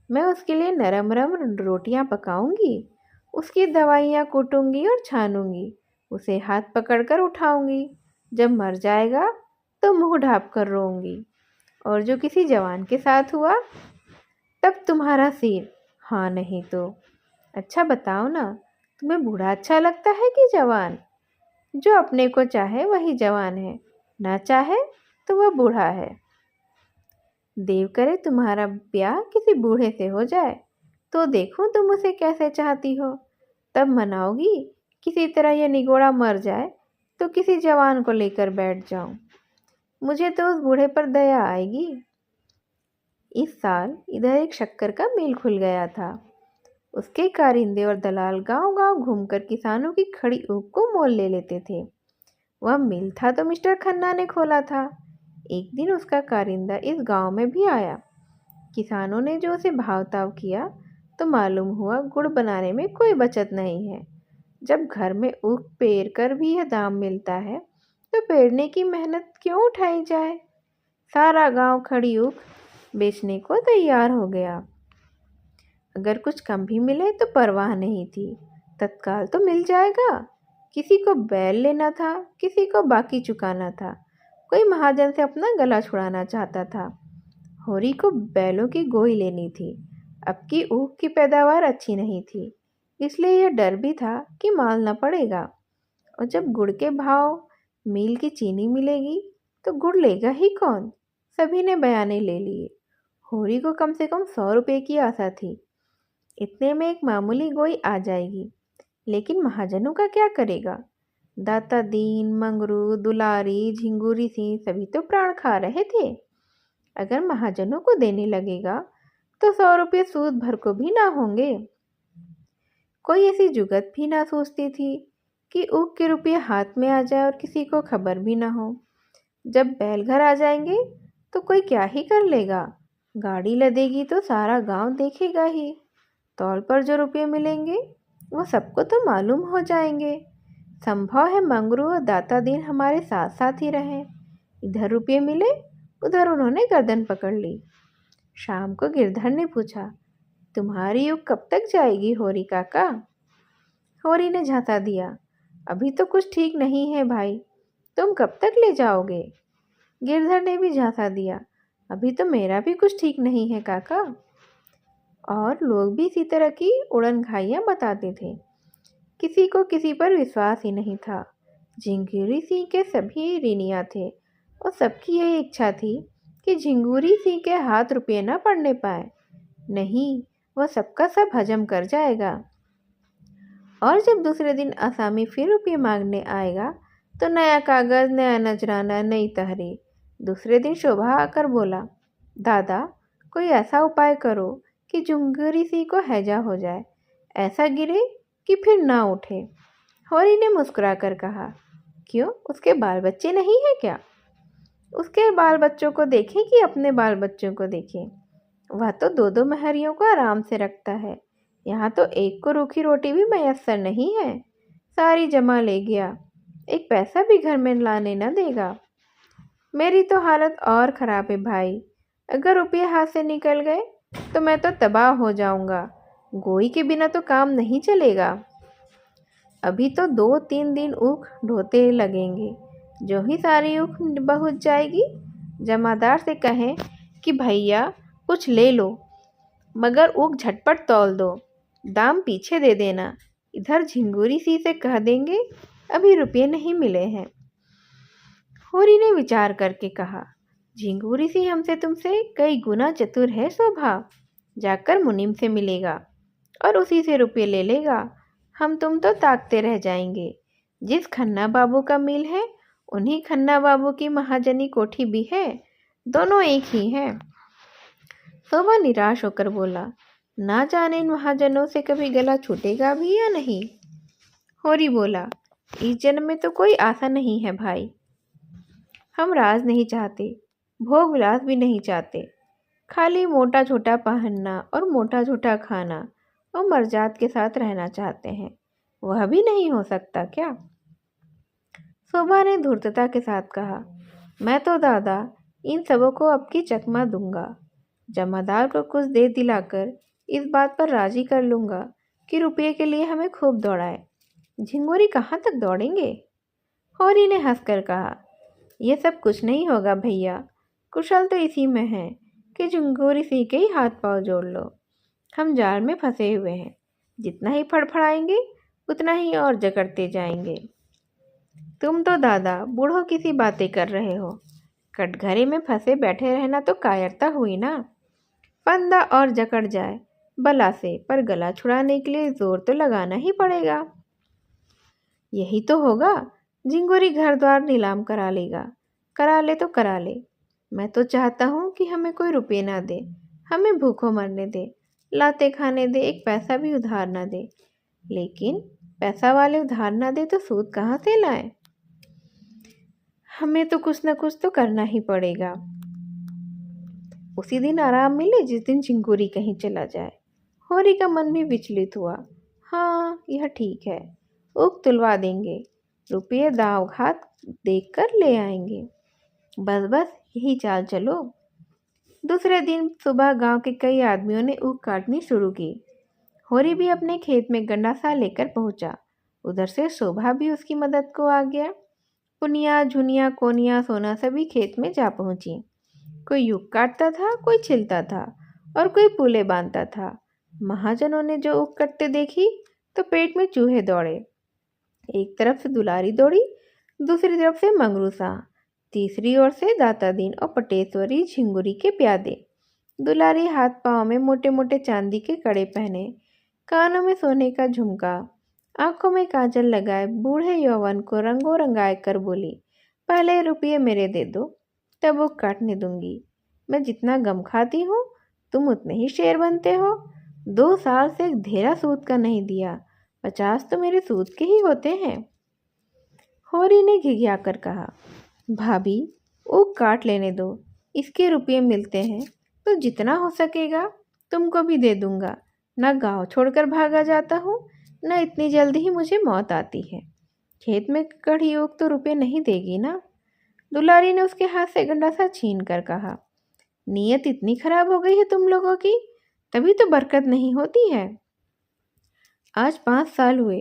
मैं उसके लिए नरम नरम रोटियां पकाऊंगी, उसकी दवाइयाँ कूटूंगी और छानूंगी, उसे हाथ पकड़कर उठाऊंगी। जब मर जाएगा तो मुंह ढाँप कर रोऊंगी। और जो किसी जवान के साथ हुआ, तब तुम्हारा सिर, हाँ नहीं तो। अच्छा बताओ ना, तुम्हें बूढ़ा अच्छा लगता है कि जवान? जो अपने को चाहे वही जवान है, ना चाहे तो वह बूढ़ा है। देव करे तुम्हारा ब्याह किसी बूढ़े से हो जाए, तो देखूं तुम उसे कैसे चाहती हो। तब मनाओगी किसी तरह यह निगोड़ा मर जाए तो किसी जवान को लेकर बैठ जाऊं। मुझे तो उस बूढ़े पर दया आएगी। इस साल इधर एक शक्कर का मिल खुल गया था। उसके कारिंदे और दलाल गांव-गांव घूमकर किसानों की खड़ी ऊख को मोल ले लेते थे। वह मिल था तो मिस्टर खन्ना ने खोला था। एक दिन उसका कारिंदा इस गांव में भी आया। किसानों ने जो उसे भाव-ताव किया तो मालूम हुआ गुड़ बनाने में कोई बचत नहीं है। जब घर में ऊख पेर कर भी यह दाम मिलता है तो पेरने की मेहनत क्यों उठाई जाए। सारा गांव खड़ी ऊख बेचने को तैयार हो गया। अगर कुछ कम भी मिले तो परवाह नहीं थी, तत्काल तो मिल जाएगा। किसी को बैल लेना था, किसी को बाकी चुकाना था, कोई महाजन से अपना गला छुड़ाना चाहता था। होरी को बैलों की गोई लेनी थी। अब की ऊख की पैदावार अच्छी नहीं थी, इसलिए यह डर भी था कि माल न पड़ेगा। और जब गुड़ के भाव मील की चीनी मिलेगी तो गुड़ लेगा ही कौन। सभी ने बयाने ले लिए। होरी को कम से कम 100 रुपये की आशा थी। इतने में एक मामूली गोई आ जाएगी, लेकिन महाजनों का क्या करेगा। दाता दीन, मंगरू, दुलारी, झिंगुरी सिंह सभी तो प्राण खा रहे थे। अगर महाजनों को देने लगेगा तो 100 रुपये सूद भर को भी ना होंगे। कोई ऐसी जुगत भी ना सोचती थी कि ऊख के रुपये हाथ में आ जाए और किसी को खबर भी ना हो। जब बैल घर आ जाएंगे तो कोई क्या ही कर लेगा। गाड़ी लदेगी तो सारा गांव देखेगा ही। तौल पर जो रुपये मिलेंगे वो सबको तो मालूम हो जाएंगे। संभव है मंगरू और दाता दीन हमारे साथ साथ ही रहें। इधर रुपये मिले, उधर उन्होंने गर्दन पकड़ ली। शाम को गिरधर ने पूछा, तुम्हारी ऊख कब तक जाएगी होरी काका? होरी ने झांसा दिया, अभी तो कुछ ठीक नहीं है भाई, तुम कब तक ले जाओगे? गिरधर ने भी झांसा दिया, अभी तो मेरा भी कुछ ठीक नहीं है काका। और लोग भी इसी तरह की उड़न घाइयाँ बताते थे। किसी को किसी पर विश्वास ही नहीं था। झिंगुरी सिंह के सभी ऋणिया थे और सबकी यही इच्छा थी कि झिंगुरी सिंह के हाथ रुपये न पड़ने पाए, नहीं वह सबका सब हजम कर जाएगा। और जब दूसरे दिन आसामी फिर रुपये मांगने आएगा तो नया कागज, नया नजराना, नई तहरीर। दूसरे दिन शोभा आकर बोला, दादा कोई ऐसा उपाय करो कि झिंगुरी सिंह को हैजा हो जाए, ऐसा गिरे कि फिर ना उठे। होरी ने मुस्कुरा कर कहा, क्यों, उसके बाल बच्चे नहीं हैं क्या? उसके बाल बच्चों को देखें कि अपने बाल बच्चों को देखें। वह तो 2-2 महरियों को आराम से रखता है। यहाँ तो एक को रूखी रोटी भी मैसर नहीं है, सारी जमा ले गया, एक पैसा भी घर में लाने न देगा। मेरी तो हालत और ख़राब है भाई, अगर रुपये हाथ से निकल गए तो मैं तो तबाह हो जाऊंगा। गोई के बिना तो काम नहीं चलेगा। अभी तो 2-3 दिन ऊख ढोते लगेंगे। जो ही सारी ऊख पहुँच जाएगी, जमादार से कहें कि भैया कुछ ले लो, मगर ऊख झटपट तौल दो, दाम पीछे दे देना। इधर झिंगुरी सी से कह देंगे अभी रुपये नहीं मिले हैं। होरी ने विचार करके कहा, झिंगुरी सी हमसे तुमसे कई गुना चतुर है शोभा। जाकर मुनीम से मिलेगा और उसी से रुपये ले लेगा। हम तुम तो ताकते रह जाएंगे। जिस खन्ना बाबू का मिल है उन्हीं खन्ना बाबू की महाजनी कोठी भी है, दोनों एक ही हैं। शोभा निराश होकर बोला, ना जाने इन महाजनों से कभी गला छूटेगा भी या नहीं। होरी बोला, इस जन्म में तो कोई आशा नहीं है भाई। हम राज नहीं चाहते, भोग विलास भी नहीं चाहते, खाली मोटा छोटा पहनना और मोटा छोटा खाना और मर्जाद के साथ रहना चाहते हैं। वह भी नहीं हो सकता क्या? शोभा ने धूर्तता के साथ कहा, मैं तो दादा इन सबों को अब की चकमा दूंगा। जमादार को कुछ दे दिलाकर इस बात पर राजी कर लूँगा कि रुपये के लिए हमें खूब दौड़ाए। झिंगुरी कहाँ तक दौड़ेंगे? होरी ने हंसकर कहा, यह सब कुछ नहीं होगा भैया, कुशल तो इसी में है कि झिंगुरी सी के ही हाथ पांव जोड़ लो। हम जाल में फंसे हुए हैं, जितना ही फड़फड़ाएंगे उतना ही और जकड़ते जाएंगे। तुम तो दादा बूढ़ों की सी बातें कर रहे हो। कटघरे में फंसे बैठे रहना तो कायरता हुई ना। फंदा और जकड़ जाए बला से, पर गला छुड़ाने के लिए जोर तो लगाना ही पड़ेगा। यही तो होगा, झिंगुरी घर द्वार नीलाम करा लेगा। करा ले तो करा ले। मैं तो चाहता हूँ कि हमें कोई रुपये ना दे, हमें भूखों मरने दे, लाते खाने दे, एक पैसा भी उधार ना दे। लेकिन पैसा वाले उधार ना दे तो सूद कहाँ से लाए? हमें तो कुछ ना कुछ तो करना ही पड़ेगा। उसी दिन आराम मिले जिस दिन झिंगुरी कहीं चला जाए। होरी का मन भी विचलित हुआ। हाँ, यह ठीक है, उग तुलवा देंगे, रुपये दाव घात देख कर ले आएंगे। बस बस यही चाल चलो। दूसरे दिन सुबह गांव के कई आदमियों ने ऊख काटनी शुरू की। होरी भी अपने खेत में गंडासा लेकर पहुंचा। उधर से शोभा भी उसकी मदद को आ गया। पुनिया, झुनिया, कोनिया, सोना सभी खेत में जा पहुंची। कोई यूक काटता था, कोई छिलता था और कोई पुले बांधता था। महाजनों ने जो ऊख कटते देखी तो पेट में चूहे दौड़े। एक तरफ से दुलारी दौड़ी, दूसरी तरफ से मंगरूसा, तीसरी ओर से दाता दीन और पटेश्वरी झिंगुरी के प्यादे। दुलारी हाथ पांव में मोटे मोटे चांदी के कड़े पहने, कानों में सोने का झुमका, आंखों में काजल लगाए बूढ़े यौवन को रंगो रंगाए कर बोली, पहले रुपये मेरे दे दो, तब वो काटने दूंगी। मैं जितना गम खाती हूँ तुम उतने ही शेर बनते हो। 2 साल से एक धेरा सूद का नहीं दिया, 50 तो मेरे सूद के ही होते हैं। होरी ने घिघिया कर कहा, भाभी ऊख काट लेने दो, इसके रुपये मिलते हैं तो जितना हो सकेगा तुमको भी दे दूंगा। न गांव छोड़कर भागा जाता हूँ, न इतनी जल्दी ही मुझे मौत आती है। खेत में कड़ी ऊख तो रुपये नहीं देगी ना। दुलारी ने उसके हाथ से गंडासा छीन कर कहा, नीयत इतनी खराब हो गई है तुम लोगों की, तभी तो बरकत नहीं होती है। आज 5 साल हुए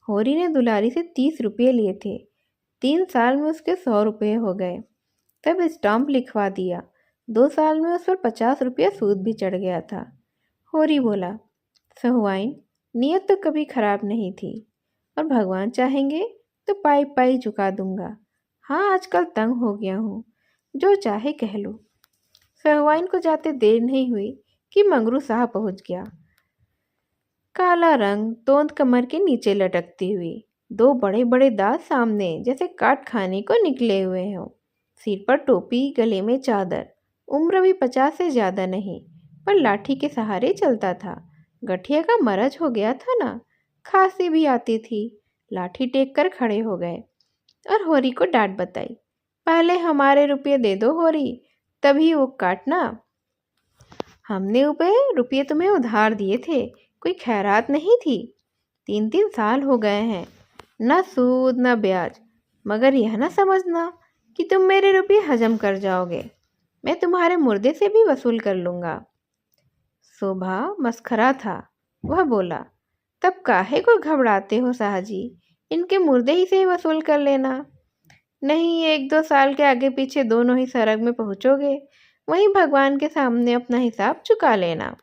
होरी ने दुलारी से 30 रुपये लिए थे। 3 साल में उसके 100 रुपये हो गए। तब स्टाम्प लिखवा दिया। 2 साल में उस पर 50 रुपया सूद भी चढ़ गया था। होरी बोला, सहुआइन, नीयत तो कभी खराब नहीं थी और भगवान चाहेंगे तो पाई पाई चुका दूंगा। हाँ, आजकल तंग हो गया हूँ, जो चाहे कह लो। सहुआइन को जाते देर नहीं हुई कि मंगरू साहब पहुँच गया। काला रंग, तोंद कमर के नीचे लटकती हुई, 2 बड़े बड़े दांत सामने जैसे काट खाने को निकले हुए हों। सिर पर टोपी, गले में चादर। उम्र भी 50 से ज़्यादा नहीं, पर लाठी के सहारे चलता था। गठिया का मरज हो गया था ना, खांसी भी आती थी। लाठी टेक कर खड़े हो गए और होरी को डांट बताई, पहले हमारे रुपये दे दो होरी, तभी वो काटना। हमने रुपये तुम्हें उधार दिए थे, कोई खैरात नहीं थी। 3-3 साल हो गए हैं, न सूद न ब्याज। मगर यह ना समझना कि तुम मेरे रुपये हजम कर जाओगे, मैं तुम्हारे मुर्दे से भी वसूल कर लूँगा। शोभा मस्खरा था। वह बोला, तब काहे को घबराते हो साहजी, इनके मुर्दे ही से ही वसूल कर लेना। नहीं, 1-2 साल के आगे पीछे दोनों ही सरग में पहुँचोगे, वहीं भगवान के सामने अपना हिसाब चुका लेना।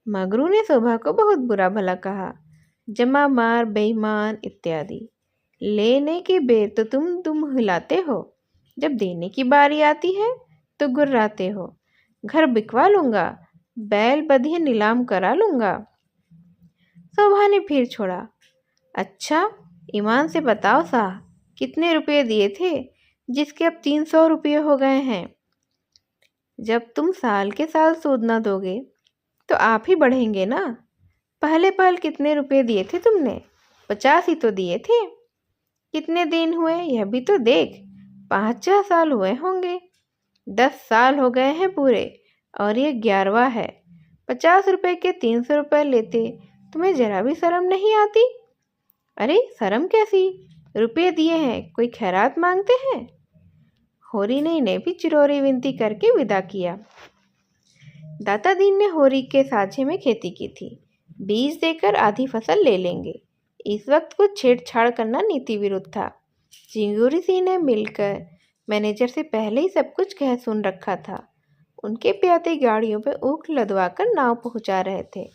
मगरू ने शोभा को बहुत बुरा भला कहा, जमा मार, बेईमान इत्यादि। लेने की बेर तो तुम हिलाते हो, जब देने की बारी आती है तो गुर्राते हो। घर बिकवा लूँगा, बैल बधिया नीलाम करा लूँगा। शोभा ने फिर छोड़ा, अच्छा ईमान से बताओ साह, कितने रुपये दिए थे जिसके अब 300 रुपये हो गए हैं। जब तुम साल के साल सूद ना दोगे तो आप ही बढ़ेंगे ना। पहले पहल कितने रुपए दिए थे तुमने? 50 ही तो दिए थे। कितने दिन हुए यह भी तो देख, 5-6 साल हुए होंगे। 10 साल हो गए हैं पूरे और ये 11वां है। 50 रुपए के 300 रुपये लेते तुम्हें जरा भी शर्म नहीं आती? अरे शर्म कैसी, रुपये दिए हैं, कोई खैरात मांगते हैं? होरी ने इन्हें भी चिरोरी विनती करके विदा किया। दाता दीन ने होरी के साझे में खेती की थी। बीज देकर आधी फसल ले लेंगे। इस वक्त कुछ छेड़छाड़ करना नीति विरुद्ध था। झिंगुरी सिंह ने मिलकर मैनेजर से पहले ही सब कुछ कह सुन रखा था। उनके प्यादे गाड़ियों पर ऊख लदवाकर नाव पहुंचा रहे थे।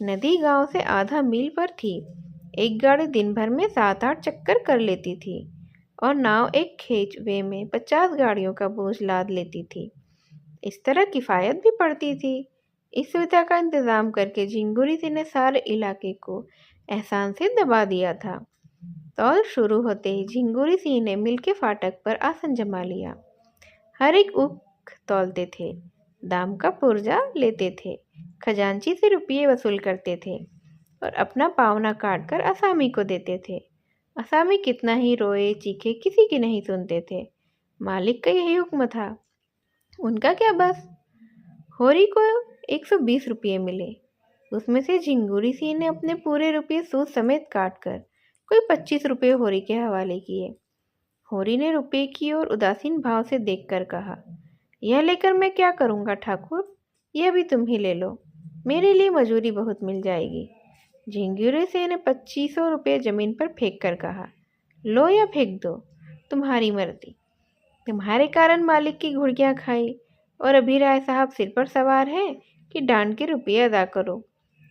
नदी गांव से आधा मील पर थी। एक गाड़ी दिन भर में 7-8 चक्कर कर लेती थी और नाव एक खेचवे में 50 गाड़ियों का बोझ लाद लेती थी। इस तरह किफ़ायत भी पड़ती थी। इस सुविधा का इंतज़ाम करके झिंगुरी सिंह ने सारे इलाके को एहसान से दबा दिया था। तौल शुरू होते ही झिंगुरी सिंह ने मिल के फाटक पर आसन जमा लिया। हर एक ऊख तौलते थे, दाम का पुर्जा लेते थे, खजांची से रुपये वसूल करते थे और अपना पावना काट कर असामी को देते थे। असामी कितना ही रोए चीखे किसी की नहीं सुनते थे। मालिक का यही हुक्म था। उनका क्या बस। होरी को 120 रुपये मिले। उसमें से झिंगुरी सिंह ने अपने पूरे रुपये सूद समेत काट कर कोई 25 रुपये होरी के हवाले किए। होरी ने रुपये की ओर उदासीन भाव से देखकर कहा, यह लेकर मैं क्या करूँगा ठाकुर, यह भी तुम ही ले लो, मेरे लिए मजूरी बहुत मिल जाएगी। झिंगुरी सिंह ने 2500 रुपये जमीन पर फेंक कर कहा, लो या फेंक दो, तुम्हारी मर्जी। तुम्हारे कारण मालिक की घुड़कियाँ खाई और अभी राय साहब सिर पर सवार है कि डांड के रुपये अदा करो।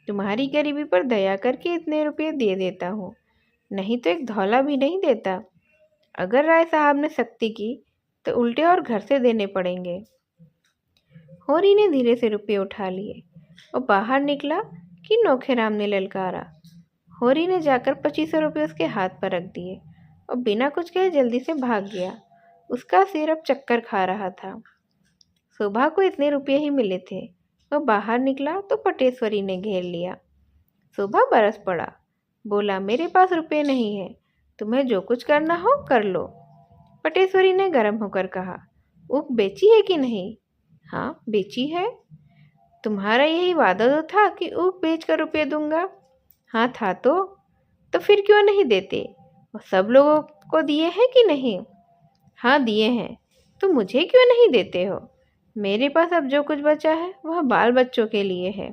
तुम्हारी गरीबी पर दया करके इतने रुपये दे देता हूँ, नहीं तो एक धौला भी नहीं देता। अगर राय साहब ने सख्ती की तो उल्टे और घर से देने पड़ेंगे। होरी ने धीरे से रुपये उठा लिए और बाहर निकला कि नौखेराम ने ललकारा। होरी ने जाकर 2500 रुपये उसके हाथ पर रख दिए और बिना कुछ कहे जल्दी से भाग गया। उसका सिर अब चक्कर खा रहा था। सुबह को इतने रुपये ही मिले थे। वह बाहर निकला तो पटेश्वरी ने घेर लिया। सुबह बरस पड़ा, बोला, मेरे पास रुपये नहीं है, तुम्हें जो कुछ करना हो कर लो। पटेश्वरी ने गर्म होकर कहा, ऊख बेची है कि नहीं? हाँ बेची है। तुम्हारा यही वादा तो था कि ऊख बेच कर रुपये दूंगा। हाँ था तो फिर क्यों नहीं देते? और सब लोगों को दिए हैं कि नहीं? हाँ दिए हैं। तो मुझे क्यों नहीं देते हो? मेरे पास अब जो कुछ बचा है वह बाल बच्चों के लिए है।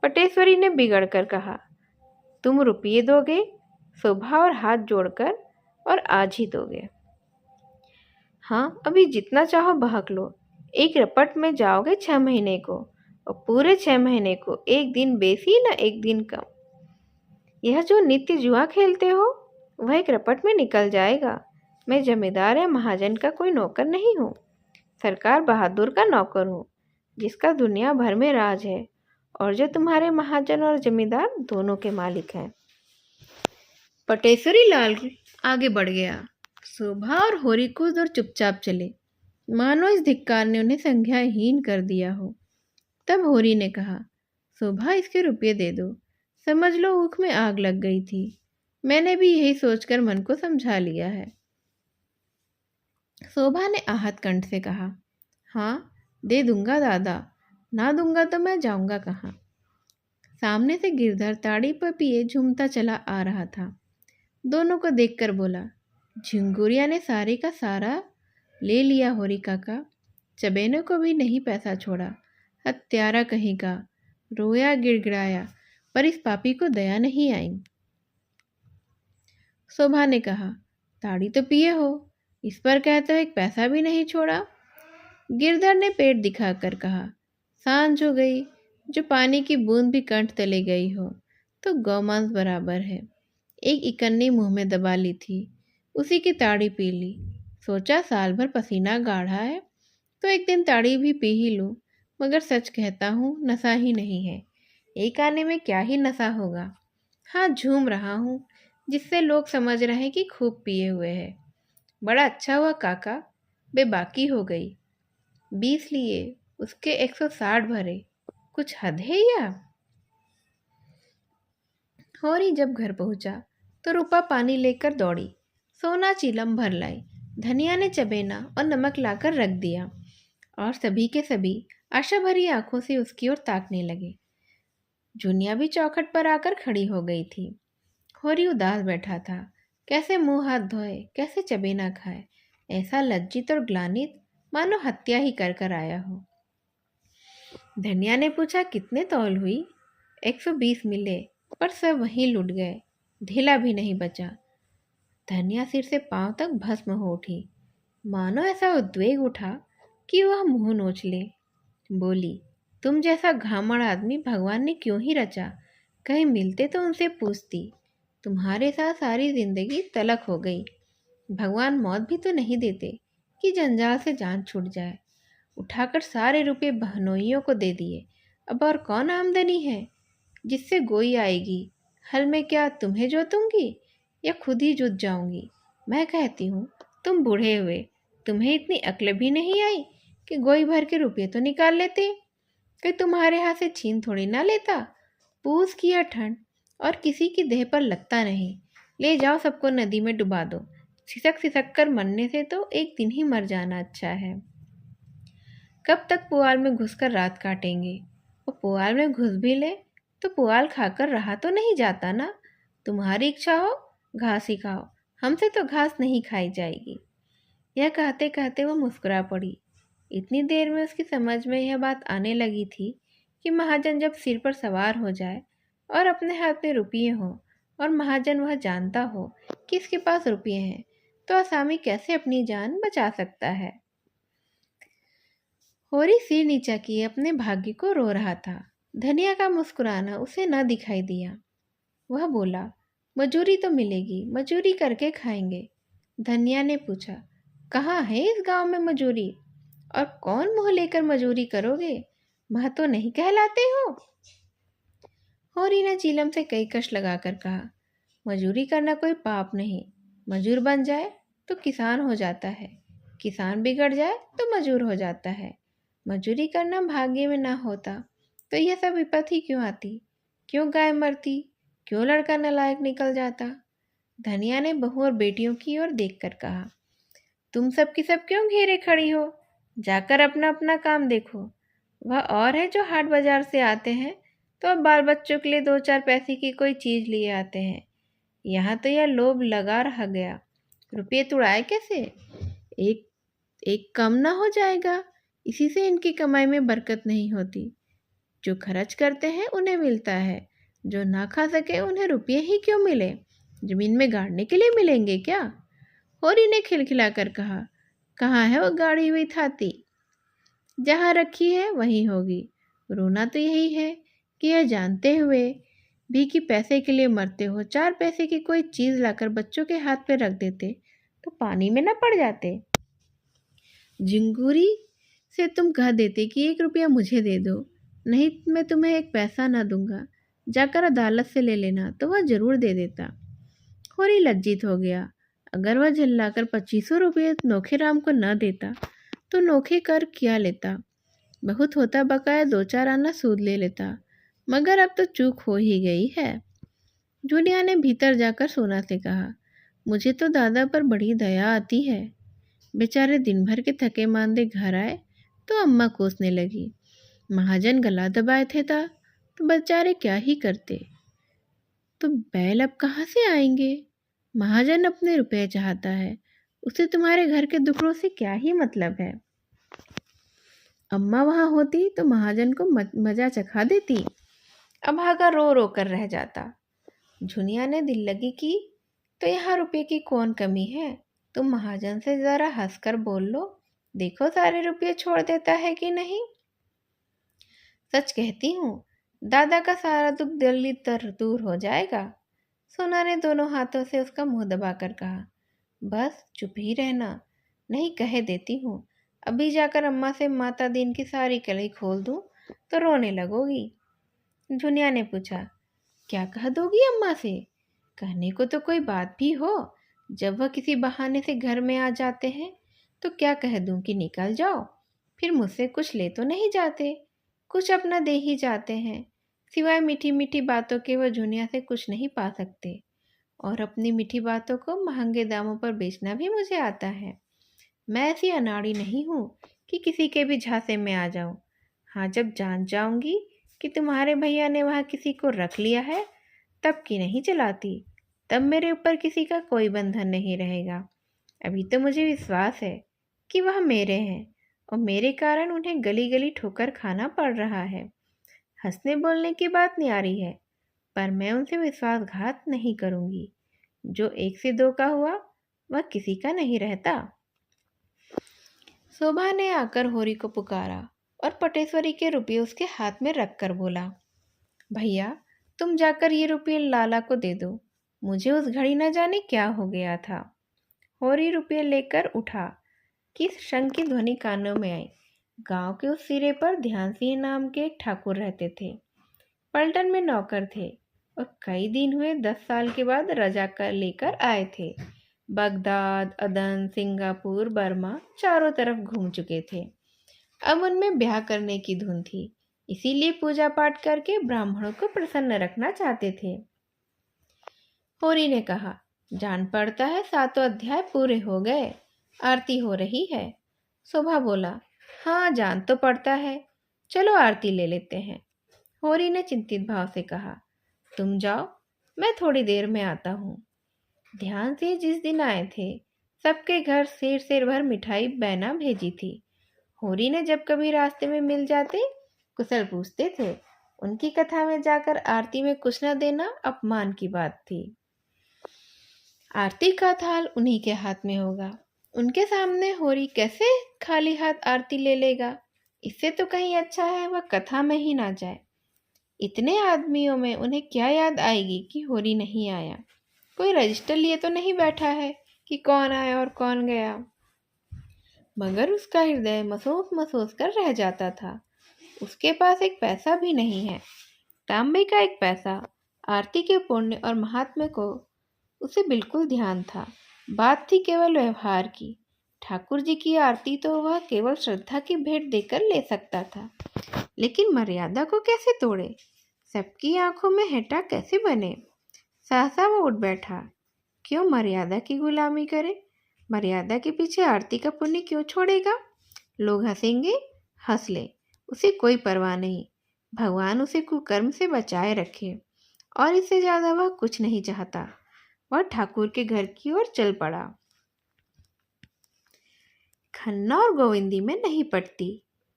पटेश्वरी ने बिगड़ कर कहा, तुम रुपये दोगे सुबह और हाथ जोड़कर, और आज ही दोगे? हाँ अभी जितना चाहो बहक लो। एक रपट में जाओगे 6 महीने को, और पूरे 6 महीने को एक दिन बेसी न एक दिन कम। यह जो नित्य जुआ खेलते हो वह एक रपट में निकल जाएगा। मैं जमींदार या महाजन का कोई नौकर नहीं हूँ, सरकार बहादुर का नौकर हूँ, जिसका दुनिया भर में राज है और जो तुम्हारे महाजन और जमींदार दोनों के मालिक हैं। पटेश्वरी लाल आगे बढ़ गया। शोभा और होरी को उधर चुपचाप चले, मानो इस धिक्कार ने उन्हें संज्ञाहीन कर दिया हो। तब होरी ने कहा, शोभा इसके रुपये दे दो, समझ लो ऊख में आग लग गई थी। मैंने भी यही सोचकर मन को समझा लिया है। शोभा ने आहत कंठ से कहा, हाँ दे दूंगा दादा, ना दूंगा तो मैं जाऊंगा कहाँ। सामने से गिरधर ताड़ी पर पिए झूमता चला आ रहा था। दोनों को देखकर बोला, झिंगुरिया ने सारे का सारा ले लिया होरी काका, चबेने को भी नहीं पैसा छोड़ा। हत्यारा कहीं का, रोया गिड़गिड़ाया, पर इस पापी को दया नहीं आई। शोभा ने कहा, ताड़ी तो पिए हो, इस पर कहते हो एक पैसा भी नहीं छोड़ा। गिरधर ने पेट दिखाकर कहा, सांझ हो गई, जो पानी की बूंद भी कंठ तले गई हो तो गौमांस बराबर है। एक इकन्नी मुंह में दबा ली थी, उसी की ताड़ी पी ली। सोचा साल भर पसीना गाढ़ा है तो एक दिन ताड़ी भी पी ही लूं, मगर सच कहता हूँ नशा ही नहीं है। एक आने में क्या ही नशा होगा। हाँ झूम रहा हूँ, जिससे लोग समझ रहे हैं कि खूब पिए हुए हैं। बड़ा अच्छा हुआ काका, बेबाकी हो गई। 20 लिए, उसके 160 भरे, कुछ हद है या? होरी जब घर पहुंचा तो रूपा पानी लेकर दौड़ी, सोना चिलम भर लाई। धनिया ने चबेना और नमक लाकर रख दिया और सभी के सभी आशा भरी आंखों से उसकी ओर ताकने लगे। जुनिया भी चौखट पर आकर खड़ी हो गई थी। होरी उदास बैठा था, कैसे मुंह हाथ धोए, कैसे चबेना खाए, ऐसा लज्जित और ग्लानित मानो हत्या ही कर कर आया हो। धनिया ने पूछा, कितने तौल हुई? 120 मिले, पर सब वहीं लुट गए, ढीला भी नहीं बचा। धनिया सिर से पांव तक भस्म हो उठी, मानो ऐसा उद्वेग उठा कि वह मुंह नोच ले। बोली, तुम जैसा घामड़ आदमी भगवान ने क्यों ही रचा? कहीं मिलते तो उनसे पूछती। तुम्हारे साथ सारी जिंदगी तलक हो गई। भगवान मौत भी तो नहीं देते कि जंजाल से जान छूट जाए। उठाकर सारे रुपए बहनोइयों को दे दिए। अब और कौन आमदनी है जिससे गोई आएगी? हल में क्या तुम्हें जोतूंगी या खुद ही जुट जाऊंगी? मैं कहती हूँ, तुम बूढ़े हुए, तुम्हें इतनी अक्ल भी नहीं आई कि गोई भर के रुपये तो निकाल लेते। कोई तुम्हारे हाथ से छीन थोड़ी ना लेता। पूस किया ठंड और किसी की देह पर लगता नहीं। ले जाओ, सबको नदी में डुबा दो। सिसक सिसक कर मरने से तो एक दिन ही मर जाना अच्छा है। कब तक पुआल में घुसकर रात काटेंगे? और पुआल में घुस भी ले तो पुआल खाकर रहा तो नहीं जाता ना। तुम्हारी इच्छा हो घास ही खाओ, हमसे तो घास नहीं खाई जाएगी। यह कहते कहते वो मुस्कुरा पड़ी। इतनी देर में उसकी समझ में यह बात आने लगी थी कि महाजन जब सिर पर सवार हो जाए और अपने हाथ में रुपये हों और महाजन वह जानता हो कि इसके पास रुपये हैं, तो आसामी कैसे अपनी जान बचा सकता है। होरी सिर नीचा किए अपने भाग्य को रो रहा था। धनिया का मुस्कुराना उसे न दिखाई दिया। वह बोला, मजूरी तो मिलेगी, मजूरी करके खाएंगे। धनिया ने पूछा, कहाँ है इस गांव में मजूरी? और कौन मुंह लेकर मजूरी करोगे? वह तो नहीं कहलाते हो। होरी ने चीलम से कई कश लगाकर कहा, मजूरी करना कोई पाप नहीं। मजूर बन जाए तो किसान हो जाता है, किसान बिगड़ जाए तो मजूर हो जाता है। मजूरी करना भाग्य में ना होता तो यह सब विपत्ति क्यों आती? क्यों गाय मरती? क्यों लड़का नालायक निकल जाता? धनिया ने बहू और बेटियों की ओर देखकर कहा, तुम सब की सब क्यों घेरे खड़ी हो? जाकर अपना अपना काम देखो। वह और है जो हाट बाजार से आते हैं तो अब बाल बच्चों के लिए 2-4 पैसे की कोई चीज लिए आते हैं। यहाँ तो यह लोभ लगा रह गया। रुपये तुड़ाए कैसे? एक एक कम ना हो जाएगा। इसी से इनकी कमाई में बरकत नहीं होती। जो खर्च करते हैं उन्हें मिलता है, जो ना खा सके उन्हें रुपये ही क्यों मिले? जमीन में गाड़ने के लिए मिलेंगे क्या? होरी ने खिलखिलाकर कहा, कहाँ है वो गाड़ी हुई थाती? जहाँ रखी है वहीं होगी। रोना तो यही है कि यह जानते हुए भी कि पैसे के लिए मरते हो, 4 पैसे की कोई चीज़ लाकर बच्चों के हाथ पे रख देते तो पानी में न पड़ जाते। झिंगुरी से तुम कह देते कि 1 रुपया मुझे दे दो, नहीं मैं तुम्हें 1 पैसा ना दूंगा, जाकर अदालत से ले लेना, तो वह जरूर दे देता। होरी लज्जित हो गया। अगर वह झल्लाकर 2500 रुपये नोखेराम को न देता तो नोखे कर क्या लेता? बहुत होता बकाया 2-4 आना सूद ले लेता, मगर अब तो चूक हो ही गई है। जूलिया ने भीतर जाकर सोना से कहा, मुझे तो दादा पर बड़ी दया आती है। बेचारे दिन भर के थके मांदे घर आए तो अम्मा कोसने लगी। महाजन गला दबाए थे तो बेचारे क्या ही करते। तो बैल अब कहाँ से आएंगे? महाजन अपने रुपए चाहता है, उसे तुम्हारे घर के दुखड़ों से क्या ही मतलब है? अम्मा वहां होती तो महाजन को मजा चखा देती। अभागा रो रो कर रह जाता। झुनिया ने दिल लगी की, तो यहाँ रुपये की कौन कमी है? तुम महाजन से जरा हंसकर बोल लो, देखो सारे रुपये छोड़ देता है कि नहीं। सच कहती हूँ, दादा का सारा दुख जल्दी दूर हो जाएगा। सोना ने दोनों हाथों से उसका मुंह दबाकर कहा, बस चुप ही रहना, नहीं कह देती हूँ। अभी जाकर अम्मा से माता दीन की सारी कलई खोल दूँ तो रोने लगोगी। झुनिया ने पूछा, क्या कह दोगी अम्मा से? कहने को तो कोई बात भी हो। जब वह किसी बहाने से घर में आ जाते हैं तो क्या कह दूं कि निकल जाओ? फिर मुझसे कुछ ले तो नहीं जाते, कुछ अपना दे ही जाते हैं। सिवाय मीठी मीठी बातों के वह झुनिया से कुछ नहीं पा सकते, और अपनी मीठी बातों को महंगे दामों पर बेचना भी मुझे आता है। मैं ऐसी अनाड़ी नहीं हूँ कि किसी के भी झांसे में आ जाऊं। हाँ, जब जान जाऊंगी कि तुम्हारे भैया ने वहाँ किसी को रख लिया है तब की नहीं चलाती। तब मेरे ऊपर किसी का कोई बंधन नहीं रहेगा। अभी तो मुझे विश्वास है कि वह मेरे हैं और मेरे कारण उन्हें गली गली ठोकर खाना पड़ रहा है। हंसने बोलने की बात न्यारी है, पर मैं उनसे विश्वासघात नहीं करूंगी। जो एक से दो का हुआ वह किसी का नहीं रहता। शोभा ने आकर होरी को पुकारा और पटेश्वरी के रुपये उसके हाथ में रखकर बोला, भैया तुम जाकर ये रुपये लाला को दे दो। मुझे उस घड़ी न जाने क्या हो गया था। होरी रुपये लेकर उठा कि शंख की ध्वनि कानों में आई। गांव के उस सिरे पर ध्यान सिंह नाम के एक ठाकुर रहते थे। पलटन में नौकर थे और कई दिन हुए 10 साल के बाद रजा कर लेकर आए थे। बगदाद, अदन, सिंगापुर, बर्मा चारों तरफ घूम चुके थे। अब उनमें ब्याह करने की धुन थी, इसीलिए पूजा पाठ करके ब्राह्मणों को प्रसन्न रखना चाहते थे। होरी ने कहा, जान पड़ता है 7 अध्याय पूरे हो गए, आरती हो रही है। शोभा बोला, हाँ जान तो पड़ता है, चलो आरती ले लेते हैं। होरी ने चिंतित भाव से कहा, तुम जाओ, मैं थोड़ी देर में आता हूँ। ध्यान से जिस दिन आए थे सबके घर सेर भर मिठाई बैना भेजी थी। होरी ने जब कभी रास्ते में मिल जाते कुशल पूछते थे। उनकी कथा में जाकर आरती में कुछ न देना अपमान की बात थी। आरती का थाल उन्हीं के हाथ में होगा, उनके सामने होरी कैसे खाली हाथ आरती ले लेगा। इससे तो कहीं अच्छा है वह कथा में ही ना जाए। इतने आदमियों में उन्हें क्या याद आएगी कि होरी नहीं आया। कोई रजिस्टर लिए तो नहीं बैठा है कि कौन आया और कौन गया। मगर उसका हृदय महसूस महसूस कर रह जाता था। उसके पास एक पैसा भी नहीं है, तांबे का एक पैसा। आरती के पुण्य और महात्म्य को उसे बिल्कुल ध्यान था। बात थी केवल व्यवहार की। ठाकुर जी की आरती तो वह केवल श्रद्धा की भेंट देकर ले सकता था, लेकिन मर्यादा को कैसे तोड़े, सबकी आंखों में हेटा कैसे बने। सहसा वो उठ बैठा। क्यों मर्यादा की गुलामी करे, मर्यादा के पीछे आरती का पुण्य क्यों छोड़ेगा। लोग हंसेंगे, हंस ले, उसे कोई परवाह नहीं। भगवान उसे कुकर्म से बचाए रखे, और इससे ज्यादा वह कुछ नहीं चाहता। वह ठाकुर के घर की ओर चल पड़ा। खन्ना और गोविंदी में नहीं पटती।